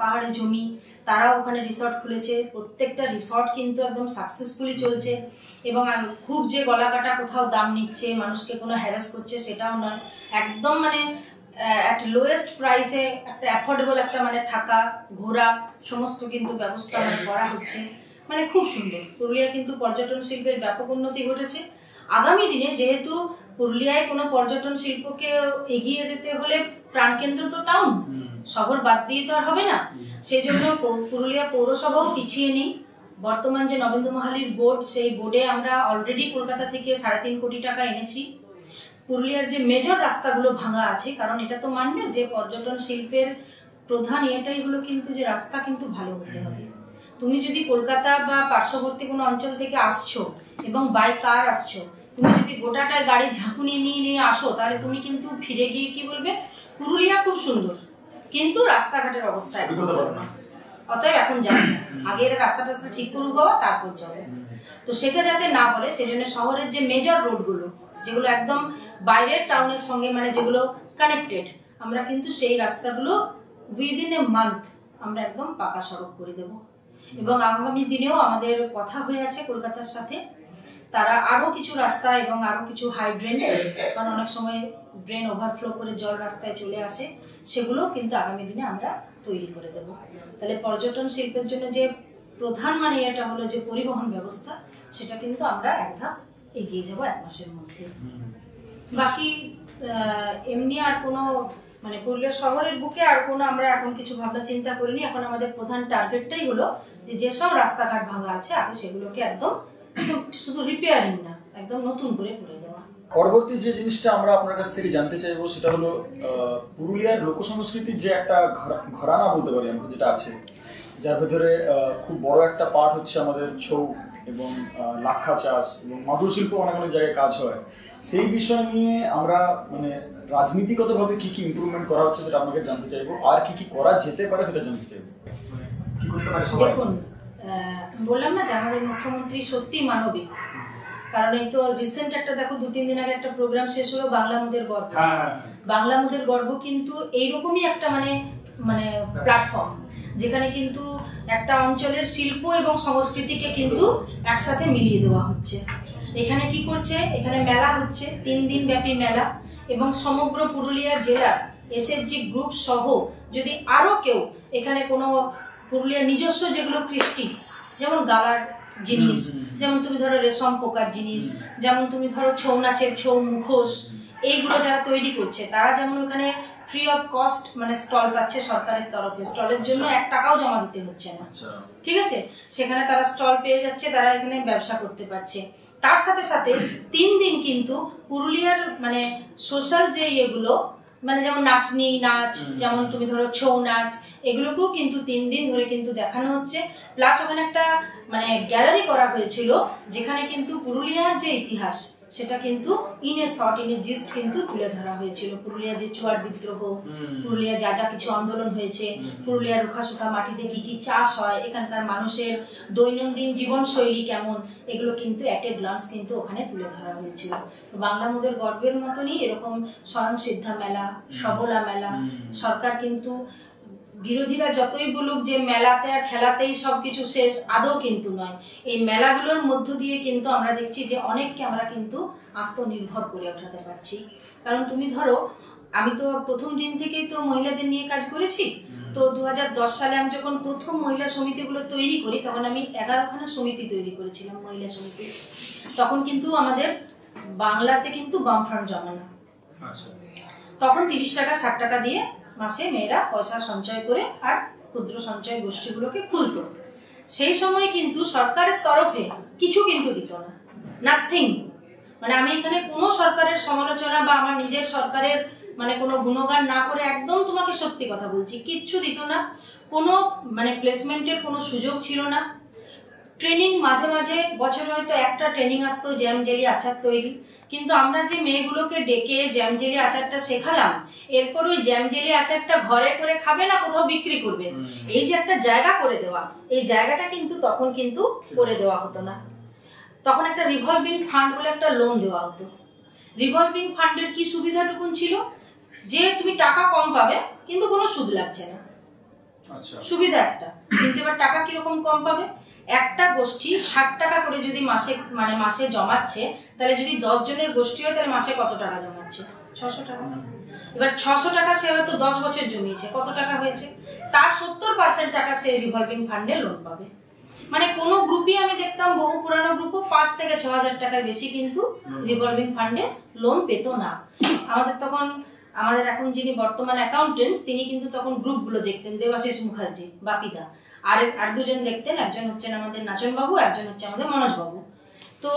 পাহাড়ে জমি, তারাও ওখানে রিসর্ট খুলেছে। প্রত্যেকটা রিসর্ট কিন্তু একদম সাকসেসফুলি চলছে এবং খুব যে গলা কাটা কোথাও দাম নিচ্ছে, মানুষকে কোনো হ্যারাস করছে সেটাও নয়, একদম মানে একটা লোয়েস্ট প্রাইসে একটা অ্যাফোর্ডেবল একটা মানে থাকা, ঘোরা, সমস্ত কিন্তু ব্যবস্থা মানে করা হচ্ছে। মানে খুব সুন্দর পুরুলিয়া কিন্তু পর্যটন শিল্পের ব্যাপক উন্নতি ঘটেছে। আগামী দিনে যেহেতু পুরুলিয়ায় কোনো পর্যটন শিল্পকে এগিয়ে যেতে হলে প্রাণকেন্দ্র তো টাউন, শহর বাদ দিয়ে তো আর হবে না, সেই জন্য পুরুলিয়া পৌরসভাও পিছিয়ে নেই। বর্তমান যে নবেন্দু মাহালির বোর্ড, সেই বোর্ডে আমরা অলরেডি কলকাতা থেকে 3.5 কোটি টাকা এনেছি। পুরুলিয়ার যে মেজর রাস্তাগুলো ভাঙা আছে, কারণ এটা তো মানবে যে পর্যটন শিল্পের প্রধান এটাই হলো কিন্তু যে রাস্তা কিন্তু ভালো হতে হবে। তুমি যদি কলকাতা বা পার্শ্ববর্তী কোনো অঞ্চল থেকে আসছো এবং বাই কার আসছো, তুমি যদি গোটাটায় গাড়ি ঝাঁকুনি নিয়ে আসো, তাহলে তুমি কিন্তু ফিরে গিয়ে কি বলবে, পুরুলিয়া খুব সুন্দর কিন্তু রাস্তাঘাটের অবস্থা একদম ভালো না, অতএব এখন যাবে না, আগে রাস্তাটা ঠিক করুক বাবা, তারপর যাবে। তো সেটা যাতে না বলে সেজন্য শহরের যে মেজর রোডগুলো যেগুলো একদম বাইরের টাউনের সঙ্গে মানে যেগুলো কানেক্টেড, আমরা কিন্তু সেই রাস্তাগুলো উইদিন এ মান্থ আমরা একদম পাকা সড়ক করে দেব। এবং আগামী দিনেও আমাদের কথা হয়ে আছে কলকাতার সাথে, তারা আরো কিছু রাস্তা এবং আরো কিছু হাই ড্রেন, কারণ অনেক সময় ড্রেন ওভারফ্লো করে জল রাস্তায় চলে আসে, সেগুলো কিন্তু আগামী দিনে আমরা তৈরি করে দেব। তাহলে পর্যটন শিল্পের জন্য যে প্রধান মানে এটা হলো যে পরিবহন ব্যবস্থা, সেটা কিন্তু আমরা এক ধাপ এগিয়ে যাব 1 মাসের মধ্যে। বাকি এমনি আর কোনো মানে পুরুলিয়া শহরের বুকে আর কোনো আমরা এখন কিছু ভাবনা চিন্তা করিনি। এখন আমাদের প্রধান টার্গেটটাই হলো যে যেসব রাস্তাঘাট ভাঙা আছে আগে সেগুলোকে একদম শুধু রিপেয়ারিং না, একদম নতুন করে দেওয়া। পরবর্তী যে জিনিসটা আমরা আপনার কাছ থেকে জানতে চাইবো সেটা হলো পুরুলিয়ার লোকসংস্কৃতির যে একটা ঘরানা বলতে পারি আমরা, যেটা আছে, যার ভেতরে খুব বড় একটা পার্ট হচ্ছে আমাদের ছৌ এবং লাক্ষা চাষ এবং মাদুর শিল্প অনেক অনেক জায়গায় কাজ হয়, সেই বিষয় নিয়ে আমরা মানে রাজনীতিগতভাবে কি কি ইমপ্রুভমেন্ট করা হচ্ছে সেটা আপনাকে জানতে চাইবো, আর কি কি করা যেতে পারে সেটা জানতে চাইবো। কি করতে পারে সবাই? দেখুন, বললাম না যে আমাদের মুখ্যমন্ত্রী সত্যি মানবিক। কারণ এই তো রিসেন্ট একটা দেখো 2-3 দিন আগে একটা প্রোগ্রাম শেষ হলো, বাংলা মুদের গর্ব। বাংলা মুদের গর্ব কিন্তু এইরকমই একটা মানে প্ল্যাটফর্ম, যেখানে কিন্তু একটা অঞ্চলের শিল্প এবং সংস্কৃতিকে কিন্তু একসাথে মিলিয়ে দেওয়া হচ্ছে। এখানে কি করছে, এখানে মেলা হচ্ছে, 3 দিন ব্যাপী মেলা, এবং সমগ্র পুরুলিয়া জেলার এসএসজি গ্রুপ সহ যদি আরো কেউ এখানে কোনো পুরুলিয়ার নিজস্ব যেগুলো কৃষ্টি, যেমন গালার জিনিস, যেমন তুমি ধরো রেশম পোকার জিনিস, যেমন তুমি ধরো ছৌ নাচের ছৌ মুখোশ, এইগুলো যারা তৈরি করছে তারা যেমন ওখানে ফ্রি অফ কস্ট মানে স্টল পাচ্ছে সরকারের তরফে, স্টলের জন্য 1 টাকাও জমা দিতে হচ্ছে না, ঠিক আছে, সেখানে তারা স্টল পেয়ে যাচ্ছে, তারা এখানে ব্যবসা করতে পারছে। তার সাথে সাথে 3 দিন কিন্তু পুরুলিয়ার মানে সোশ্যাল যে ইয়েগুলো মানে যেমন নাচনি নাচ, যেমন তুমি ধরো ছৌ নাচ, এগুলোকেও কিন্তু 3 দিন ধরে কিন্তু দেখানো হচ্ছে। প্লাস ওখানে একটা মানে গ্যালারি করা হয়েছিল যেখানে কিন্তু পুরুলিয়ার যে ইতিহাস সেটা কিন্তু ইন এ জিস্ট কিন্তু তুলে ধরা হয়েছিল। পুরুলিয়ার যে চুয়ার বিদ্রোহ, পুরুলিয়ার যা যা কিছু আন্দোলন হয়েছে, পুরুলিয়ার রুখা সুখা মাটিতে কি কি চাষ হয়, এখানকার মানুষের দৈনন্দিন জীবনশৈলী কেমন, এগুলো কিন্তু অ্যাট এ গ্লান্স কিন্তু ওখানে তুলে ধরা হয়েছিল। তো বাংলা মুদের গর্বের মতনই এরকম স্বয়ং সিদ্ধা মেলা, সবলা মেলা, সরকার কিন্তু বিরোধীরা যতই বলুক যে মেলাতে আর খেলাতেই সবকিছু শেষ, আদৌ কিন্তু নয়। এই মেলাগুলোর মধ্য দিয়ে কিন্তু আমরা দেখছি যে অনেককে আমরা কিন্তু আত্মনির্ভর করে ওঠাতে পারছি। কারণ তুমি ধরো, আমি তো প্রথম দিন থেকেই তো মহিলাদের নিয়ে কাজ করেছি। তো 2010 সালে আমি যখন প্রথম মহিলা সমিতিগুলো তৈরি করি, তখন আমি 11খানা সমিতি তৈরি করেছিলাম, মহিলা সমিতি। তখন কিন্তু আমাদের বাংলাতে কিন্তু বামফ্রন্ট জমানো, তখন 30 টাকা 60 টাকা দিয়ে মাসে মেয়েরা পয়সা সঞ্চয় করে আর ক্ষুদ্র সঞ্চয় গোষ্ঠীগুলোকে খুলতো। সেই সময় কিন্তু সরকারের তরফে কিছু কিন্তু দিত না, নাথিং। মানে আমি এখানে কোনো সরকারের সমালোচনা বা আমার নিজের সরকারের মানে কোনো গুণগান না করে একদম তোমাকে সত্যি কথা বলছি, কিচ্ছু দিত না। কোনো মানে প্লেসমেন্টের কোনো সুযোগ ছিল না। ট্রেনিং মাঝে মাঝে বছরে হয়তো একটা ট্রেনিং আসতো জ্যাম জেলি আচার তৈরি, কিন্তু আমরা যে মেয়েগুলোকে ডেকে জ্যাম জেলি আচারটা শেখালাম, এরপর ওই জ্যাম জেলি আচারটা ঘরে করে খাবে না কোথাও বিক্রি করবে, এই যে একটা জায়গা করে দেওয়া, এই জায়গাটা কিন্তু তখন কিন্তু করে দেওয়া হতো না। তখন একটা রিভলভিং ফান্ড বলে একটা লোন দেওয়া হতো। রিভলভিং ফান্ডের কি সুবিধাটুকুন ছিল যে তুমি টাকা কম পাবে কিন্তু কোনো সুদ লাগছে না, সুবিধা একটা। কিন্তু এবার টাকা কিরকম কম পাবে, একটা গোষ্ঠী 60 টাকা করে যদি মাসে জমাচ্ছে, তাহলে যদি 10 জনের গোষ্ঠী হয় তাহলে মাসে কত টাকা জমাচ্ছে, 600 টাকা। এবার 600 টাকা সে হয়তো 10 বছর জমিয়েছে, কত টাকা হয়েছে, তার 70% টাকা সে রিভলভিং ফান্ডে লোন পাবে। মানে কোনো গ্রুপই আমি দেখতাম, বহু পুরানো গ্রুপও 5 থেকে 6,000 টাকার বেশি কিন্তু রিভলভিং ফান্ডে লোন পেত না। আমাদের এখন যিনি বর্তমান অ্যাকাউন্টেন্ট, তিনি কিন্তু তখন গ্রুপগুলো দেখতেন, দেবাশিস মুখার্জি, বাপিদা, আর দুজন দেখতেন, একজন হচ্ছেন আমাদের নাচন বাবু, একজন হচ্ছে আমাদের মনোজ বাবু। তো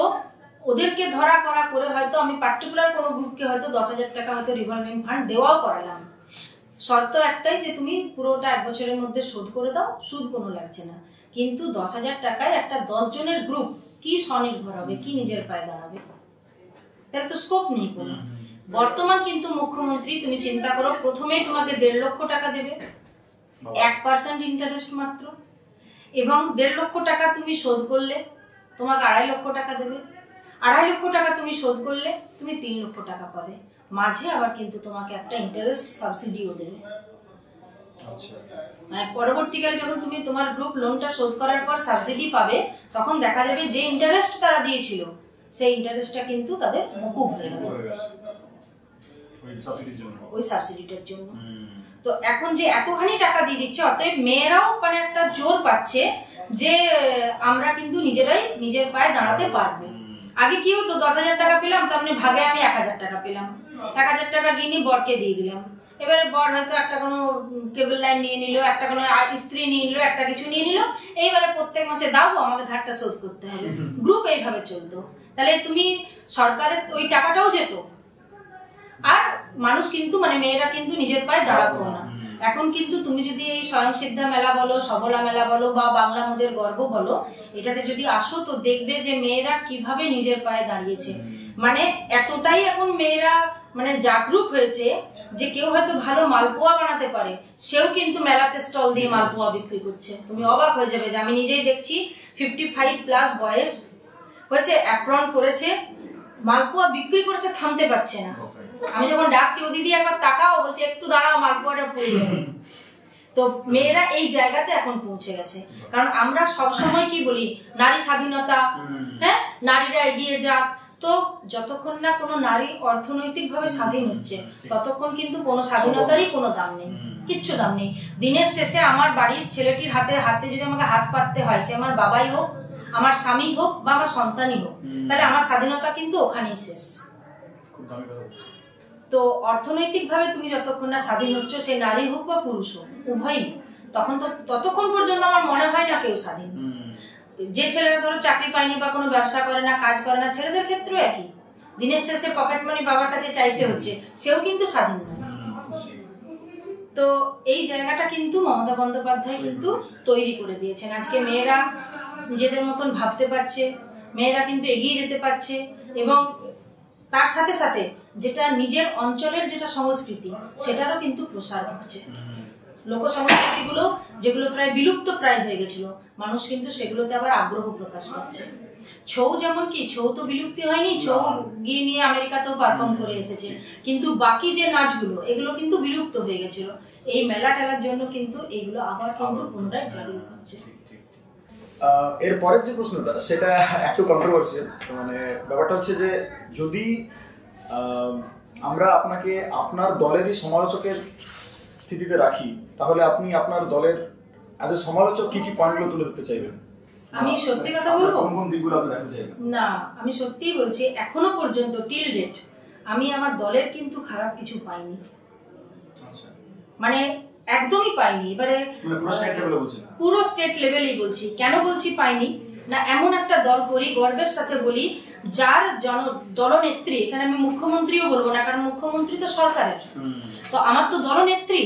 ওদেরকে ধরা করা করে হয়তো আমি পার্টিকুলার কোনো গ্রুপকে হয়তো 10,000 টাকা হয়তো রিভলভিং ফান্ড দেওয়াও করালাম। শর্ত একটাই যে তুমি পুরোটা 1 বছরের মধ্যে শোধ করে দাও, সুদ কোনো লাগছে না। কিন্তু 10,000 টাকায় একটা 10 জনের গ্রুপ কি স্বনির্ভর হবে, কি নিজের পায়ে দাঁড়াবে, তাহলে তো স্কোপ নেই কোনো। বর্তমান কিন্তু মুখ্যমন্ত্রী তুমি চিন্তা করো, প্রথমেই তোমাকে 1.5 লক্ষ টাকা দেবে, 1% ইন্টারেস্ট মাত্র, এবং 1.5 লক্ষ টাকা তুমি শোধ করলে তোমাকে 2.5 লক্ষ টাকা দেবে, 2.5 লক্ষ টাকা তুমি শোধ করলে তুমি 3 লক্ষ টাকা পাবে, মাঝে আবার কিন্তু তোমাকে একটা ইন্টারেস্ট সাবসিডিও দেবে। মানে পরবর্তীকালে যখন তুমি তোমার গ্রুপ লোনটা শোধ করার পর সাবসিডি পাবে, তখন দেখা যাবে যে ইন্টারেস্ট তারা দিয়েছিল সেই ইন্টারেস্টটা কিন্তু তাদের মকুব হয়ে গেল ওই সাবসিডিটার জন্য। তো এখন যে এতখানি টাকা দিয়ে দিচ্ছে, অতএব মেয়েরাও মানে একটা জোর পাচ্ছে যে আমরা কিন্তু নিজেরাই নিজের পায়ে দাঁড়াতে পারবো। আগে কি হতো, 10,000 টাকা পেলাম, তার মানে ভাগে আমি 1,000 টাকা পেলাম, 1,000 টাকা গিয়ে বরকে দিয়ে দিলাম। এবারে বর হয়তো একটা কোনো কেবল লাইন নিয়ে নিল, একটা কোনো স্ত্রী নিয়ে নিল, একটা কিছু নিয়ে নিল, এইবারে প্রত্যেক মাসে দাও আমাকে ধারটা শোধ করতে হবে। গ্রুপ এইভাবে চলতো, তাহলে তুমি সরকারের ওই টাকাটাও যেত, আর মানুষ কিন্তু মানে মেয়েরা কিন্তু নিজের পায়ে দাঁড়াতো না। এখন কিন্তু তুমি যদি এই স্বয়ংসিদ্ধা মেলা বলো, সবলা মেলা বলো বা বাংলা মোদের গর্ব বলো, এটাতে যদি আসো তো দেখবে যে মেয়েরা কিভাবে নিজের পায়ে দাঁড়িয়েছে। মানে এতটাই এখন মেয়েরা মানে জাগরুক হয়েছে যে কেউ হয়তো ভালো মালপোয়া বানাতে পারে, সেও কিন্তু মেলাতে স্টল দিয়ে মালপোয়া বিক্রি করছে। তুমি অবাক হয়ে যাবে যে আমি নিজেই দেখছি 55+ বয়স হয়েছে, অ্যাপ্রন করেছে, মালপোয়া বিক্রি করেছে, থামতে পারছে না। আমি যখন ডাকছি ও দিদি একবার তাকাও, বলছে একটু দাঁড়াও মালপোয়াটা পড়ে যাবে। তো মেয়েরা এই জায়গাতে এখন পৌঁছে গেছে। কারণ আমরা সবসময় কি বলি, নারী স্বাধীনতা, হ্যাঁ নারীরা এগিয়ে যাক। তো যতক্ষণ না কোনো নারী অর্থনৈতিকভাবে স্বাধীন হচ্ছে ততক্ষণ কিন্তু কোনো স্বাধীনতারই কোনো দাম নেই, কিচ্ছু দাম নেই। দিনের শেষে আমার বাড়ির ছেলেটির হাতে হাতে যদি আমাকে হাত পাততে হয়, সে আমার বাবাই হোক, আমার স্বামী হোক বা আমার সন্তানই হোক, তাহলে আমার স্বাধীনতা কিন্তু ওখানেই শেষ। তো অর্থনৈতিকভাবে তুমি যতক্ষণ না স্বাধীন হচ্ছ, সে নারী হোক বা পুরুষ হোক উভয়ই, ততক্ষণ পর্যন্ত আমার মনে হয় না কেউ স্বাধীন। যে ছেলেরা ধরো চাকরি পায়নি বা কোনো ব্যবসা করে না, কাজ করে না, ছেলেদের ক্ষেত্রেও একই, দিনের শেষে পকেট মানি বাবার কাছে চাইতে হচ্ছে, সেও কিন্তু স্বাধীন নয়। তো এই জায়গাটা কিন্তু মমতা বন্দ্যোপাধ্যায় কিন্তু তৈরি করে দিয়েছেন। আজকে মেয়েরা নিজেদের মতন ভাবতে পারছে, মেয়েরা কিন্তু এগিয়ে যেতে পারছে, এবং তার সাথে সাথে যেটা নিজের অঞ্চলের যেটা সংস্কৃতি সেটারও কিন্তু প্রসার ঘটছে। লোক সংস্কৃতিগুলো যেগুলো প্রায় বিলুপ্ত প্রায় হয়ে গেছিল, মানুষ কিন্তু সেগুলোতে আবার আগ্রহ প্রকাশ পাচ্ছে। ছৌ যেমন কি, ছৌ তো বিলুপ্তি হয়নি, ছৌ গিয়ে নিয়ে আমেরিকাতেও পারফর্ম করে এসেছে, কিন্তু বাকি যে নাচগুলো এগুলো কিন্তু বিলুপ্ত হয়ে গেছিল। এই মেলা টেলার জন্য কিন্তু এগুলো আবার কিন্তু পুনরায় জাগরুক হচ্ছে। এর পরের যে প্রশ্নটা সেটা একটু কন্ট্রোভার্সিয়াল। মানে ব্যাপারটা হচ্ছে যে যদি আমরা আপনাকে আপনার দলেরই সমালোচকের স্থিতিতে রাখি, তাহলে আপনি আপনার দলের অ্যাজ এ সমালোচক কি কি পয়েন্টগুলো তুলে ধরতে চাইবেন? আমি সত্যি কথা বলবো, কোন কোন দিকগুলো আপনি দেখতে চাইবেন? না আমি সত্যিই বলছি, এখনো পর্যন্ত টিল ডেট আমি আমার দলের কিন্তু খারাপ কিছু পাইনি। আচ্ছা, মানে একদমই পাইনি। এবারে পুরো স্টেট লেভেলেই বলছি। কেন বলছি পাইনি না, এমন একটা দল করি, গর্বের সাথে বলি, যার দলনেত্রী, এখানে আমি মুখ্যমন্ত্রীও বলবো না, কারণ মুখ্যমন্ত্রী তো সরকারের, তো আমার তো দলনেত্রী,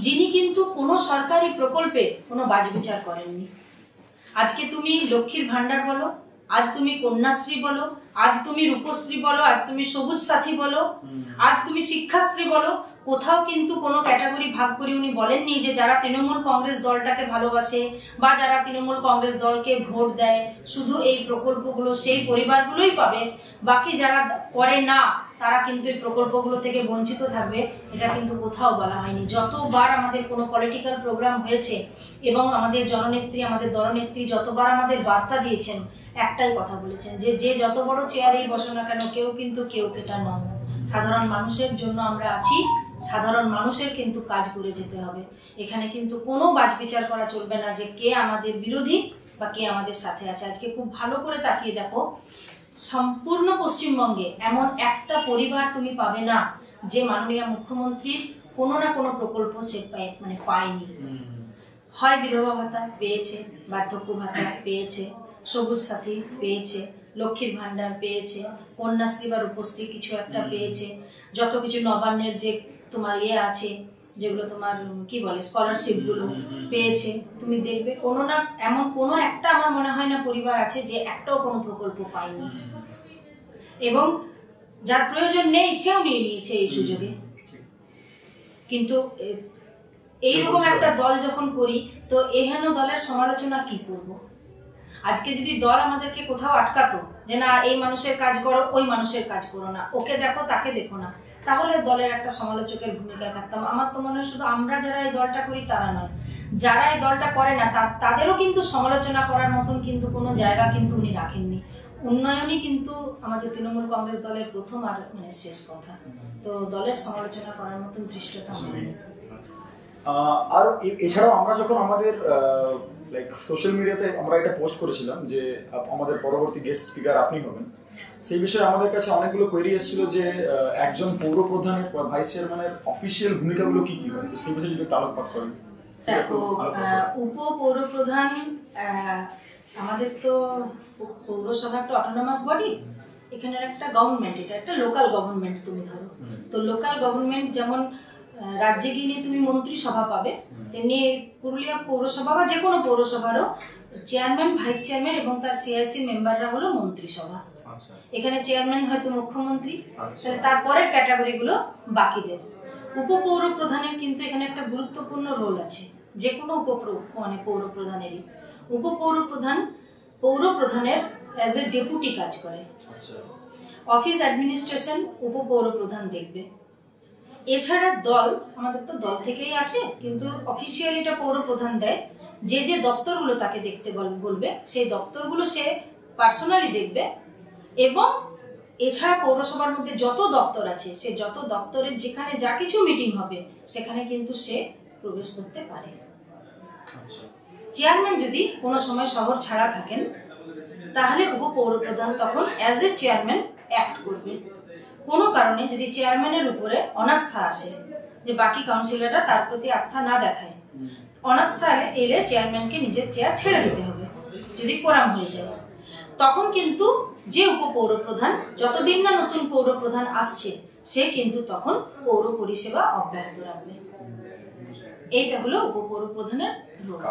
যিনি কিন্তু কোনো সরকারি প্রকল্পে কোনো বাছবিচার করেননি। আজকে তুমি লক্ষ্মীর ভান্ডার বলো, আজ তুমি কন্যাশ্রী বলো, আজ তুমি রূপশ্রী বলো, আজ তুমি সবুজ সাথী বলো, আজ তুমি শিক্ষাশ্রী বলো, কোথাও কিন্তু কোনো ক্যাটাগরি ভাগ করে উনি বলেননি যে যারা তৃণমূল কংগ্রেস দলটাকে ভালোবাসে বা যারা তৃণমূল কংগ্রেস দলকে ভোট দেয় শুধু এই প্রকল্পগুলো সেই পরিবারগুলোই পাবে, বাকি যারা করে না তারা কিন্তু এই প্রকল্পগুলো থেকে বঞ্চিত থাকবে, এটা কিন্তু কোথাও বলা হয়নি। যতবার আমাদের কোনো পলিটিক্যাল প্রোগ্রাম হয়েছে এবং আমাদের জননেত্রী, আমাদের দলনেত্রী যতবার আমাদের বার্তা দিয়েছেন, একটাই কথা বলেছেন যে যে যত বড় চেয়ারেই বসো না কেন, কেউ কিন্তু কেউ কেটা নয়। সাধারণ মানুষের জন্য আমরা আছি, সাধারণ মানুষের কিন্তু কাজ করে যেতে হবে। এখানে কিন্তু কোনো বাছবিচার করা চলবে না যে কে আমাদের বিরোধী বা কে আমাদের সাথে আছে। আজকে খুব ভালো করে তাকিয়ে দেখো, সম্পূর্ণ পশ্চিমবঙ্গে এমন একটা পরিবার তুমি পাবে না যে মাননীয় মুখ্যমন্ত্রীর কোনো না কোনো প্রকল্প সে মানে পায়নি। হয় বিধবা ভাতা পেয়েছে, বার্ধক্য ভাতা পেয়েছে, সবুজ সাথী পেয়েছে, লক্ষ্মীর ভান্ডার পেয়েছে, কন্যাশ্রী বা রূপশ্রী কিছু একটা পেয়েছে, যত কিছু নবান্নের যে তোমার আছে যেগুলো তোমার কি বলে স্কলারশিপ গুলো পেয়েছে। তুমি দেখবে কোনো না এমন কোনো একটা আমার মনে হয় না পরিবার আছে যে একটাও কোনো প্রকল্প পায়নি, এবং যার প্রয়োজন নেই সেও নিয়ে নিয়েছে এই সুযোগে। কিন্তু এইরকম একটা দল যখন করি, তো এহেন দলের সমালোচনা কি করব? আজকে যদি দল আমাদেরকে কোথাও আটকাতো যে না এই মানুষের কাজ করো, ওই মানুষের কাজ করো না, ওকে দেখো তাকে দেখো না, তাহলে দলের একটা সমালোচকের ভূমিকায় থাকতাম। আমার তো মনে হয় শুধু আমরা যারা এই দলটা করি তারা নয়, যারা এই দলটা করে না তাদেরও কিন্তু সমালোচনা করার মতন কিন্তু কোনো জায়গা কিন্তু উনি রাখেননি। উন্নয়নই কিন্তু আমাদের তৃণমূল কংগ্রেস দলের প্রথম আর মানে শেষ কথা। তো দলের সমালোচনা করার মতন ধৃষ্টতা আমার নেই। আর এছাড়াও আমরা যখন আমাদের লাইক সোশ্যাল মিডিয়াতে আমরা এটা পোস্ট করেছিলাম যে আমাদের পরবর্তী গেস্ট স্পিকার আপনি হবেন, সেই বিষয়ে আমাদের কাছে অনেকগুলো কোয়েরি এসেছিল যে একজন পৌর প্রধানের বা ভাইস চেয়ারম্যানের অফিসিয়াল ভূমিকাগুলো কি কি হয়, সেই বিষয়ে যদি একটু আলোকপাত করেন। দেখো, উপ পৌর প্রধান আমাদের তো পৌরসভা একটা অটোনমাস বডি, এখানের একটা গভর্নমেন্ট, এটা একটা লোকাল গভর্নমেন্ট তুমি ধরো। তো লোকাল গভর্নমেন্ট যেমন রাজ্যে গিয়ে তুমি মন্ত্রিসভা পাবে, তেমনি পুরুলিয়া পৌরসভা বা যে কোনো পৌরসভারও চেয়ারম্যান, ভাইস চেয়ারম্যান এবং তার সিআইসি মেম্বাররা হলো মন্ত্রিসভা। এখানে চেয়ারম্যান হয়তো মুখ্যমন্ত্রী, তাহলে তারপরের ক্যাটাগরিগুলো বাকিদের। উপপৌর প্রধানের কিন্তু এখানে একটা গুরুত্বপূর্ণ রোল আছে, যে কোনো পৌর প্রধানেরই। উপপৌর প্রধান পৌর প্রধানের অ্যাজ এ ডেপুটি কাজ করে। অফিস অ্যাডমিনিস্ট্রেশন উপপৌর প্রধান দেখবে। এছাড়া দল, আমাদের তো দল থেকেই আসে, কিন্তু অফিসিয়ালি এটা পৌর প্রধান দেয়। যে যে দপ্তরগুলো তাকে দেখতে বলবে সেই দপ্তরগুলো সে পার্সোনালি দেখবে। এবং এছাড়া পৌরসভার মধ্যে যত দপ্তর আছে, সে যত দপ্তরের যেখানে যা কিছু মিটিং হবে সেখানে কিন্তু সে প্রবেশ করতে পারে। চেয়ারম্যান যদি কোনো সময় শহর ছাড়া থাকেন, তাহলে উপপৌর প্রধান তখন অ্যাজ এ চেয়ারম্যান অ্যাক্ট করবে। কোনো কারণে যদি চেয়ারম্যানের উপরে অনাস্থা আসে, যে বাকি কাউন্সিলররা তার প্রতি আস্থা না দেখায়, অনাস্থা এলে চেয়ারম্যানকে নিজের চেয়ার ছেড়ে দিতে হবে যদি কোরাম হয়ে যায়। তখন কিন্তু যে উপপৌর প্রধান, যতদিন না নতুন পৌর প্রধান আসছে, সে কিন্তু তখন পৌর পরিষেবা অব্যাহত রাখবে। এইটা হলো উপপৌর প্রধানের রোল।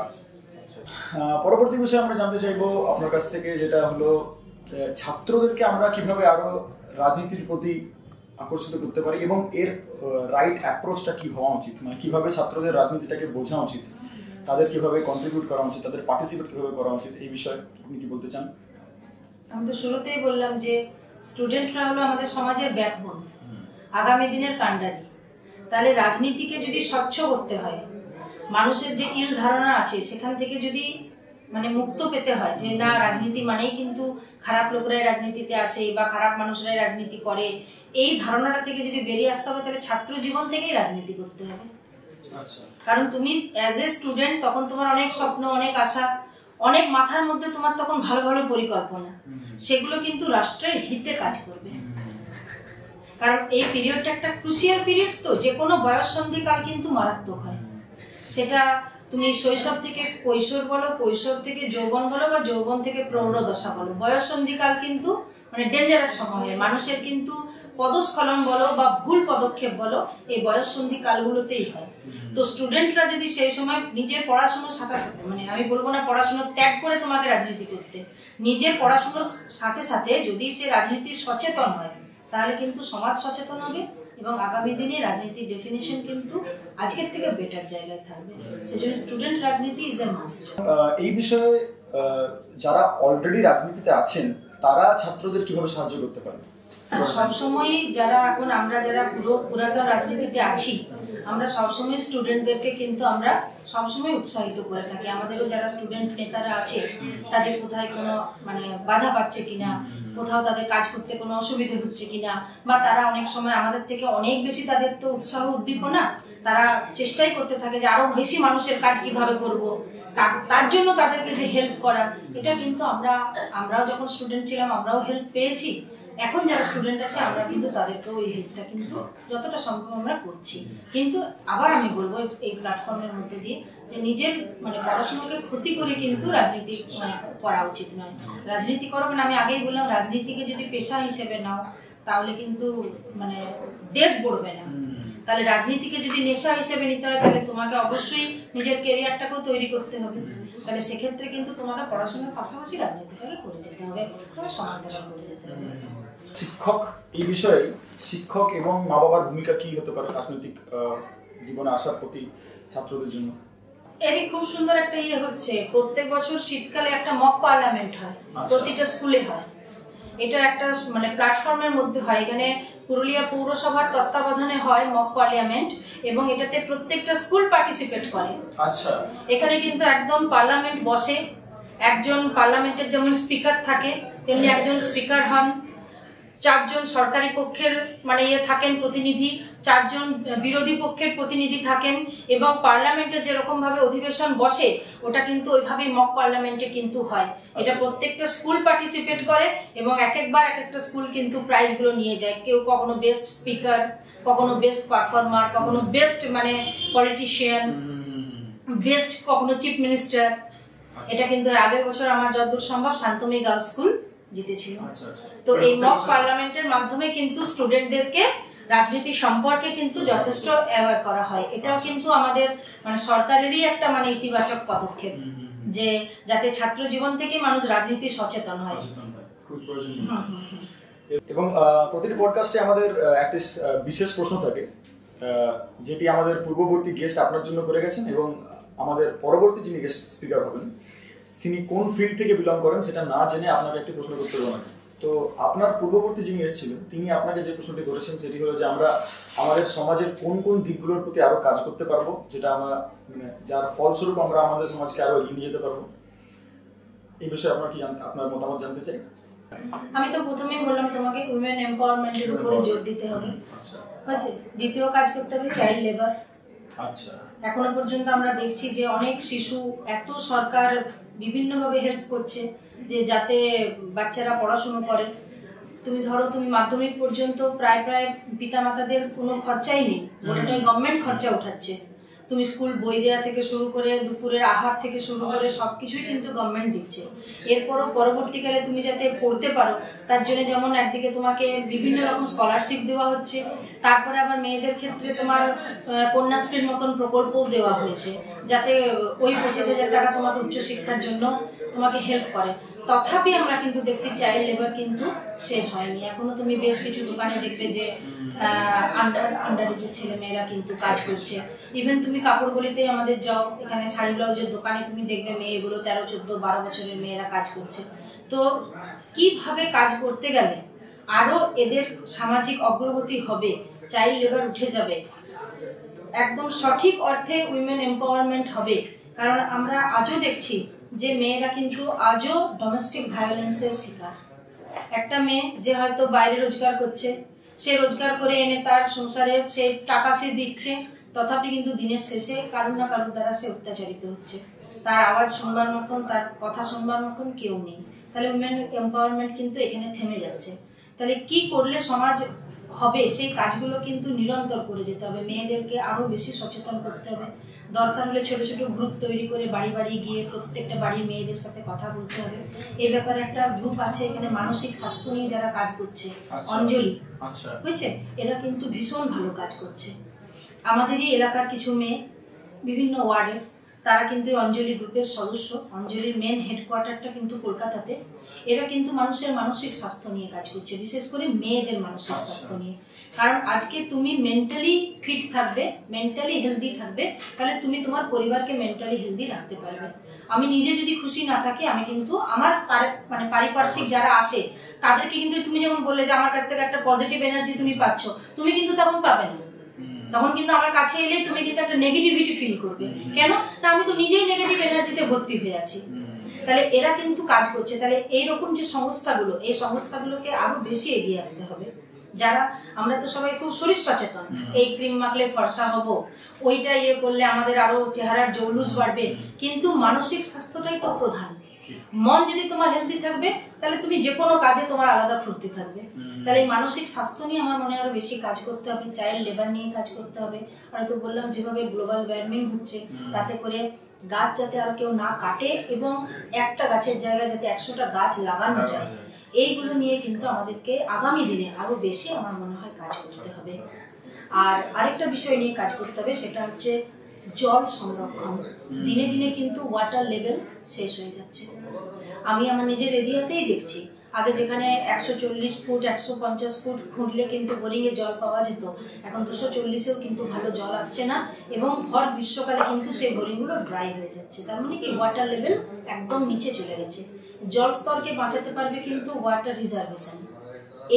পরবর্তী বিষয়ে আমরা জানতে চাইবো আপনার কাছ থেকে, যেটা হলো ছাত্রদেরকে আমরা কিভাবে আরো রাজনীতির প্রতি আকর্ষিত করতে পারি এবং এর রাইট অ্যাপ্রোচটা কি হওয়া উচিত, মানে কিভাবে ছাত্রদের রাজনীতিটাকে বোঝা উচিত, তাদের কিভাবে কন্ট্রিবিউট করা উচিত, তাদের পার্টিসিপেট কিভাবে করা উচিত, এই বিষয়ে আপনি কি বলতে চান? আমি তো শুরুতেই বললাম যে স্টুডেন্টরা হলো আমাদের সমাজের ব্যাকবোন, আগামী দিনের কাণ্ডারি। তাহলে রাজনীতিকে যদি স্বচ্ছ করতে হয়, মানুষের যে ইল ধারণা আছে সেখান থেকে যদি মানে মুক্ত পেতে হয়, যে না রাজনীতি মানেই কিন্তু খারাপ লোকরাই রাজনীতিতে আসে বা খারাপ মানুষরাই রাজনীতি করে, এই ধারণাটা থেকে যদি বেরিয়ে আসতে হবে, তাহলে ছাত্র জীবন থেকেই রাজনীতি করতে হবে। কারণ তুমি অ্যাজ এ স্টুডেন্ট তখন তোমার অনেক স্বপ্ন, অনেক আশা, অনেক মাথার মধ্যে তোমার তখন ভালো ভালো পরিকল্পনা, সেগুলো কিন্তু রাষ্ট্রের হিতে কাজ করবে। কারণ এই পিরিয়ডটা একটা ক্রুশিয়াল পিরিয়ড, তো যে কোনো বয়স সন্ধিকাল কিন্তু মারাত্মক হয়। সেটা তুমি শৈশব থেকে কৈশোর বলো, কৈশোর থেকে যৌবন বলো, বা যৌবন থেকে প্রৌঢ়দশা বলো, বয়স সন্ধিকাল কিন্তু মানে ডেঞ্জারাস সময় হয়। মানুষের কিন্তু পদস্খলন বলো বা ভুল পদক্ষেপ বলো, এই বয়স সন্ধি কালগুলোতেই হয়। তো স্টুডেন্টরা যদি সেই সময় নিজের পড়াশোনার সাথে সাথে, মানে আমি বলবো না পড়াশোনা ত্যাগ করে তোমাকে রাজনীতি করতে, নিজের পড়াশোনার সাথে সাথে যদি সে রাজনীতি সচেতন হয়, তাহলে কিন্তু সমাজ সচেতন হবে এবং আগামী দিনে রাজনীতির ডেফিনিশন কিন্তু আজকের থেকে বেটার জায়গায় থাকবে। সেজন্য স্টুডেন্ট রাজনীতি ইজ এ মাস্ট। এই বিষয়ে যারা অলরেডি রাজনীতিতে আছেন তারা ছাত্রদের কিভাবে সাহায্য করতে পারে? সবসময় যারা এখন আমরা যারা পুরাতন রাজনীতিতে আছি, আমরা সবসময় স্টুডেন্টদেরকে কিন্তু আমরা সবসময় উৎসাহিত করে থাকি। আমাদেরও যারা স্টুডেন্ট নেতারা আছে, তাদের কোথায় কোনো মানে বাধা পাচ্ছে কিনা, কোথাও তাদের কাজ করতে কোনো অসুবিধা হচ্ছে কিনা, বা তারা অনেক সময় আমাদের থেকে অনেক বেশি, তাদের তো উৎসাহ উদ্দীপনা, তারা চেষ্টাই করতে থাকে যে আরো বেশি মানুষের কাজ কিভাবে করব, তার জন্য তাদেরকে যে হেল্প করা, এটা কিন্তু আমরাও যখন স্টুডেন্ট ছিলাম আমরাও হেল্প পেয়েছি। এখন যারা স্টুডেন্ট আছে আমরা কিন্তু তাদেরকেও এই হেল্পটা কিন্তু যতটা সম্ভব আমরা করছি। কিন্তু আবার আমি বলবো এই প্ল্যাটফর্মের মধ্যে দিয়ে যে নিজের মানে পড়াশোনাকে ক্ষতি করে কিন্তু রাজনীতি মানে করা উচিত নয়। রাজনীতি করো মানে আমি আগেই বললাম, রাজনীতিকে যদি পেশা হিসেবে নাও তাহলে কিন্তু মানে দেশ গড়বে না। তাহলে রাজনীতিকে যদি নেশা হিসেবে নিতে হয়, তাহলে তোমাকে অবশ্যই নিজের ক্যারিয়ারটাকেও তৈরি করতে হবে। তাহলে সেক্ষেত্রে কিন্তু তোমাকে পড়াশোনার পাশাপাশি রাজনীতিটাকে করে যেতে হবে, সমান্তরাল করে যেতে হবে। শিক্ষক, এই বিষয়ে শিক্ষক এবং মা বাবার ভূমিকা কি হতে পারে রাজনৈতিক জীবনে আসার প্রতি ছাত্রদের জন্য? এরই খুব সুন্দর একটা হচ্ছে, প্রত্যেক বছর শীতকালে একটা মক পার্লামেন্ট হয়, প্রতিটা স্কুলে হয়। এটার একটা মানে প্ল্যাটফর্মের মধ্যে হয়, এখানে পুরুলিয়া পৌরসভার তত্ত্বাবধানে হয় মক পার্লামেন্ট, এবং এটাতে প্রত্যেকটা স্কুল পার্টিসিপেট করে। আচ্ছা, এখানে কিন্তু একদম পার্লামেন্ট বসে, একজন পার্লামেন্টের যেমন স্পিকার থাকে তেমনি একজন স্পিকার হন, 4 জন সরকারি পক্ষের মানে থাকেন প্রতিনিধি, 4 জন বিরোধী পক্ষের প্রতিনিধি থাকেন, এবং পার্লামেন্টে যেরকম ভাবে অধিবেশন বসে ওটা কিন্তু ওইভাবেই মক পার্লামেন্টে কিন্তু হয়। এটা প্রত্যেকটা স্কুল পার্টিসিপেট করে এবং এক একটা স্কুল কিন্তু প্রাইজগুলো নিয়ে যায়। কেউ কখনো বেস্ট স্পিকার, কখনো বেস্ট পারফর্মার, কখনো বেস্ট মানে পলিটিশিয়ান, বেস্ট কখনো চিফ মিনিস্টার। এটা কিন্তু আগের বছর আমার যতদূর সম্ভব শান্তমী গার্লস স্কুল জিতেছিল। তো এই মক পার্লামেন্টের মাধ্যমে কিন্তু স্টুডেন্টদেরকে রাজনীতি সম্পর্কে কিন্তু যথেষ্ট অ্যাওয়ার করা হয়। এটাও কিন্তু আমাদের মানে সরকারেরই একটা মানে ইতিবাচক পদক্ষেপ, যে যাতে ছাত্র জীবন থেকে মানুষ রাজনীতি সচেতন হয়। খুব প্রয়োজনীয়। এবং প্রতিটি পডকাস্টে আমাদের একটা বিশেষ প্রশ্ন থাকে, যেটি আমাদের পূর্ববর্তী গেস্ট আপনার জন্য করে গেছেন, এবং আমাদের পরবর্তী যিনি গেস্ট স্পিকার হবেন তিনি কোন ফিল্ড থেকে বিলং করেন সেটা না জেনে আপনাকে একটি প্রশ্ন করতে হবে না। তো আপনার পূর্ববর্তী যিনি এসেছিলেন তিনি আপনাকে যে প্রশ্নটি করেছেন সেটি হলো যে আমরা আমাদের সমাজের কোন কোন দিকগুলোর প্রতি আরো কাজ করতে পারবো, যেটা আমরা যার ফলস্বরূপ আমরা আমাদের সমাজকে আরো এগিয়ে নিয়ে যেতে পারবো। এই বিষয়ে আপনার মতামত জানতে চাই। আমি তো প্রথমেই বললাম তোমাকে উইমেন এম্পাওয়ারমেন্টের উপরে জোর দিতে হবে। আচ্ছা, দ্বিতীয় কাজ করতে হবে চাইল্ড লেবার। আচ্ছা, এখনো পর্যন্ত আমরা দেখছি যে অনেক শিশু এত সরকার বিভিন্নভাবে হেল্প করছে যে যাতে বাচ্চারা পড়াশুনো করে। তুমি ধরো তুমি মাধ্যমিক পর্যন্ত প্রায় পিতামাতাদের কোনো খরচাই নেই, ওটাই গভর্নমেন্ট খরচা উঠাচ্ছে। তুমি স্কুল বই দেওয়া থেকে শুরু করে দুপুরের আহার থেকে শুরু করে সবকিছুই কিন্তু গভর্নমেন্ট দিচ্ছে। এরপরও পরবর্তীকালে তুমি যাতে পড়তে পারো তার জন্য যেমন একদিকে তোমাকে বিভিন্ন রকম স্কলারশিপ দেওয়া হচ্ছে, তারপরে আবার মেয়েদের ক্ষেত্রে তোমার কন্যাশ্রীর মতন প্রকল্পও দেওয়া হয়েছে, যাতে ওই 25,000 টাকা তোমাকে উচ্চশিক্ষার জন্য তোমাকে হেল্প করে। তথাপি আমরা কিন্তু দেখছি চাইল্ড লেবার কিন্তু শেষ হয়নি। এখনো তুমি বেশ কিছু দোকানে দেখবে যে আন্ডার এজের ছেলে মেয়েরা কিন্তু কাজ করছে। ইভেন তুমি কাপড় গলিতে আমাদের যাও, এখানে শাড়ি ব্লাউজের দোকানে তুমি দেখবে মেয়েগুলো 13, 14, 12 বছরের মেয়েরা কাজ করছে। তো কিভাবে কাজ করতে গেলে আরো এদের সামাজিক অগ্রগতি হবে, চাইল্ড লেবার উঠে যাবে, একদম সঠিক অর্থে উইমেন এম্পাওয়ারমেন্ট হবে। কারণ আমরা আজও দেখছি যে মেয়েরা কিন্তু আজও ডোমেস্টিক ভায়োলেন্সের শিকার। একটা মেয়ে যে হয়তো বাইরে রোজগার করছে, সে রোজগার করে এনে তার সংসারে সে টাকা সে দিচ্ছে, তথাপি কিন্তু দিনের শেষে কারুর না কারুর দ্বারা সে অত্যাচারিত হচ্ছে। তার আওয়াজ শুনবার মতন, তার কথা শুনবার মতন কেউ নেই। তাহলে উইমেন এম্পাওয়ারমেন্ট কিন্তু এখানে থেমে যাচ্ছে। তাহলে কি করলে সমাজ হবে, সেই কাজগুলো কিন্তু নিরন্তর করে যেতে হবে। মেয়েদেরকে আরো বেশি সচেতন করতে হবে। দরকার হলে ছোট ছোট গ্রুপ তৈরি করে বাড়ি বাড়ি গিয়ে প্রত্যেকটা বাড়ির মেয়েদের সাথে কথা বলতে হবে। এই ব্যাপারে একটা গ্রুপ আছে এখানে মানসিক স্বাস্থ্য নিয়ে যারা কাজ করছে, অঞ্জলি, বুঝছে, এরা কিন্তু ভীষণ ভালো কাজ করছে। আমাদেরই এলাকার কিছু মেয়ে বিভিন্ন ওয়ার্ডের, তারা কিন্তু অঞ্জলি গ্রুপের সদস্য। অঞ্জলির মেন হেডকোয়ার্টারটা কিন্তু কলকাতাতে। এরা কিন্তু মানুষের মানসিক স্বাস্থ্য নিয়ে কাজ করছে, বিশেষ করে মেয়েদের মানসিক স্বাস্থ্য নিয়ে। কারণ আজকে তুমি মেন্টালি ফিট থাকবে, মেন্টালি হেলদি থাকবে, তাহলে তুমি তোমার পরিবারকে মেন্টালি হেলদি রাখতে পারবে। আমি নিজে যদি খুশি না থাকি, আমি কিন্তু আমার মানে পারিপার্শ্বিক যারা আসে তাদেরকে কিন্তু, তুমি যেমন বললে যে আমার কাছ থেকে একটা পজিটিভ এনার্জি তুমি পাচ্ছ, তুমি কিন্তু তখন পাবে না। তখন কিন্তু আমার কাছে এলে তুমি কিন্তু একটা নেগেটিভিটি ফিল করবে। কেন না, আমি তো নিজেই নেগেটিভ এনার্জিতে ভর্তি হয়ে আছি। তাহলে এরা কিন্তু কাজ করছে। তাহলে এইরকম যে সংস্থাগুলো, এই সংস্থাগুলোকে আরো বেশি এগিয়ে আসতে হবে। যারা আমরা তো সবাই খুব শরীর সচেতন, এই ক্রিম মাখলে ফর্সা হব, ওইটা ইয়ে করলে আমাদের আরো চেহারার জৌলুস বাড়বে, কিন্তু মানসিক স্বাস্থ্যটাই তো প্রধান। মন যদি তোমার হেলদি থাকবে তাহলে তুমি যে কোনো কাজে তোমার আলাদা ফুর্তি থাকবে। তাহলে এই মানসিক স্বাস্থ্য নিয়ে আমার মনে আরো বেশি কাজ করতে হবে। চাইল্ড লেবার নিয়ে কাজ করতে হবে। আর তো বললাম যেভাবে গ্লোবাল ওয়ার্মিং হচ্ছে, তাতে করে গাছ যাতে আর কেউ না কাটে এবং একটা গাছের জায়গায় যাতে 100টা গাছ লাগানো যায়, এইগুলো নিয়ে কিন্তু আমাদেরকে আগামী দিনে আরো বেশি আমার মনে হয় কাজ করতে হবে। আর আরেকটা বিষয় নিয়ে কাজ করতে হবে, সেটা হচ্ছে জল সংরক্ষণ। দিনে দিনে কিন্তু ওয়াটার লেভেল শেষ হয়ে যাচ্ছে। আমি আমার নিজের এরিয়াতেই দেখছি, আগে যেখানে 140 ফুট 150 ফুট খুঁড়লে কিন্তু বোরিংয়ে জল পাওয়া যেত, এখন 240-এও কিন্তু ভালো জল আসছে না, এবং ভর গ্রীষ্মকালে কিন্তু সেই বোরিংগুলো ড্রাই হয়ে যাচ্ছে। তার মানে কি, ওয়াটার লেভেল একদম নিচে চলে গেছে। জল স্তরকে বাঁচাতে পারবে কিন্তু ওয়াটার রিজার্ভেশন।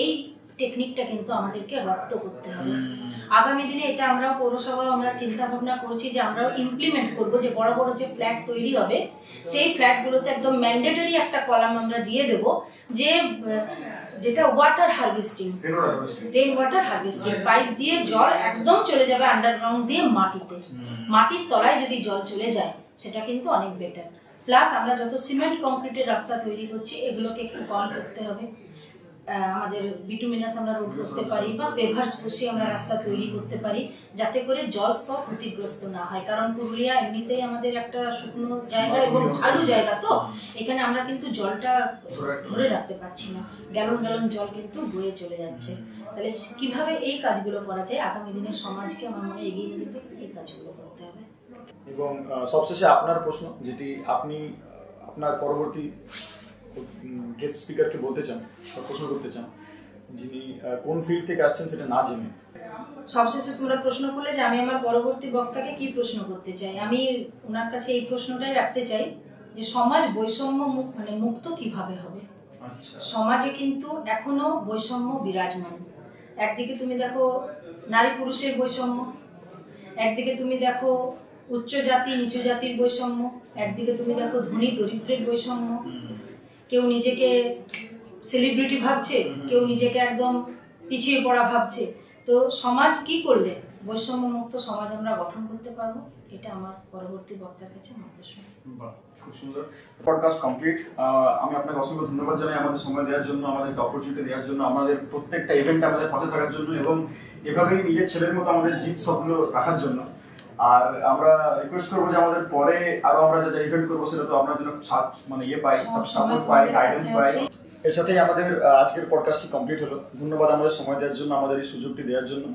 এই টেকনিকটা কিন্তু আমাদেরকে রপ্ত করতে হবে। আগামী দিনে এটা আমরাও পৌরসভা আমরা চিন্তা ভাবনা করছি যে আমরাও ইমপ্লিমেন্ট করব, যে বড় বড় যে ফ্ল্যাট তৈরি হবে সেই ফ্ল্যাটগুলোতে একদম ম্যান্ডেটরি একটা কলাম আমরা দিয়ে দেব, যে যেটা water harvesting, rain water harvesting, pipe দিয়ে জল একদম চলে যাবে আন্ডারগ্রাউন্ড দিয়ে মাটিতে। মাটির তলায় যদি জল চলে যায় সেটা কিন্তু অনেক বেটার। প্লাস আমরা যত সিমেন্ট কংক্রিটের রাস্তা তৈরি করছি এগুলোকে একটু কম করতে হবে। আমাদের বিটুমিনাস আমরা রোড করতে পারি বা পেভার্স বসিয়ে আমরা রাস্তা তৈরি করতে পারি, যাতে করে জল স্তর ক্ষতিগ্রস্ত না হয়। কারণ পুরুলিয়া এমনিতেই আমাদের একটা শুকনো জায়গা এবং ঢালু জায়গা, তো এখানে আমরা কিন্তু জলটা ধরে রাখতে পারছি না, গ্যালন গ্যালন জল কিন্তু বয়ে চলে যাচ্ছে। তাহলে কিভাবে এই কাজগুলো করা যায়, আগামী দিনে সমাজকে আমার মনে এগিয়ে নিয়ে যেতে এই কাজগুলো করতে হবে। এবং সবশেষে আপনার প্রশ্ন, যেটি আপনি আপনার পরবর্তী গেস্ট স্পিকারকে বলতে চান বা প্রশ্ন করতে চান, যিনি কোন ফিল্ড থেকে আসছেন সেটা না জেনে। সবশেষে তোমরা প্রশ্ন করলে যে আমি আমার পরবর্তী বক্তাকে কি প্রশ্ন করতে চাই, আমি ওনার কাছে এই প্রশ্নটাই রাখতে চাই যে সমাজ বৈষম্য মুক্ত কিভাবে হবে। সমাজে কিন্তু এখনো বৈষম্য বিরাজমান। একদিকে তুমি দেখো নারী পুরুষের বৈষম্য, একদিকে তুমি দেখো উচ্চ জাতি নিচু জাতির বৈষম্য, একদিকে তুমি দেখো ধনী দরিদ্রের বৈষম্য। কেউ নিজেকে সেলিব্রিটি ভাবছে, কেউ নিজেকে একদম পিছিয়ে পড়া ভাবছে। তো সমাজ কি করলে বৈষম্য মুক্ত সমাজ আমরা গঠন করতে পারবো, এটা আমার পরবর্তী বক্তার কাছে আমার প্রশ্ন। খুব সুন্দর। Podcast complete. আমি আপনাকে অসংখ্য ধন্যবাদ জানাই আমাদের সময় দেওয়ার জন্য, আমাদেরকে অপরচুনিটি দেওয়ার জন্য, আমাদের প্রত্যেকটা ইভেন্টে আমাদের পাশে থাকার জন্য এবং এভাবেই নিজের ছেলের মতো আমাদের জিত সবগুলো রাখার জন্য। আর আমরা রিকোয়েস্ট করবো যে আমাদের পরে আরো আমরা যা ইভেন্ট করবো সেটা তো আপনার জন্য সাপোর্ট পাই, গাইডেন্স পাই। এর সাথেই আমাদের আজকের পডকাস্টটি কমপ্লিট হলো। ধন্যবাদ আমাদের সময় দেওয়ার জন্য, আমাদের এই সুযোগটি দেওয়ার জন্য।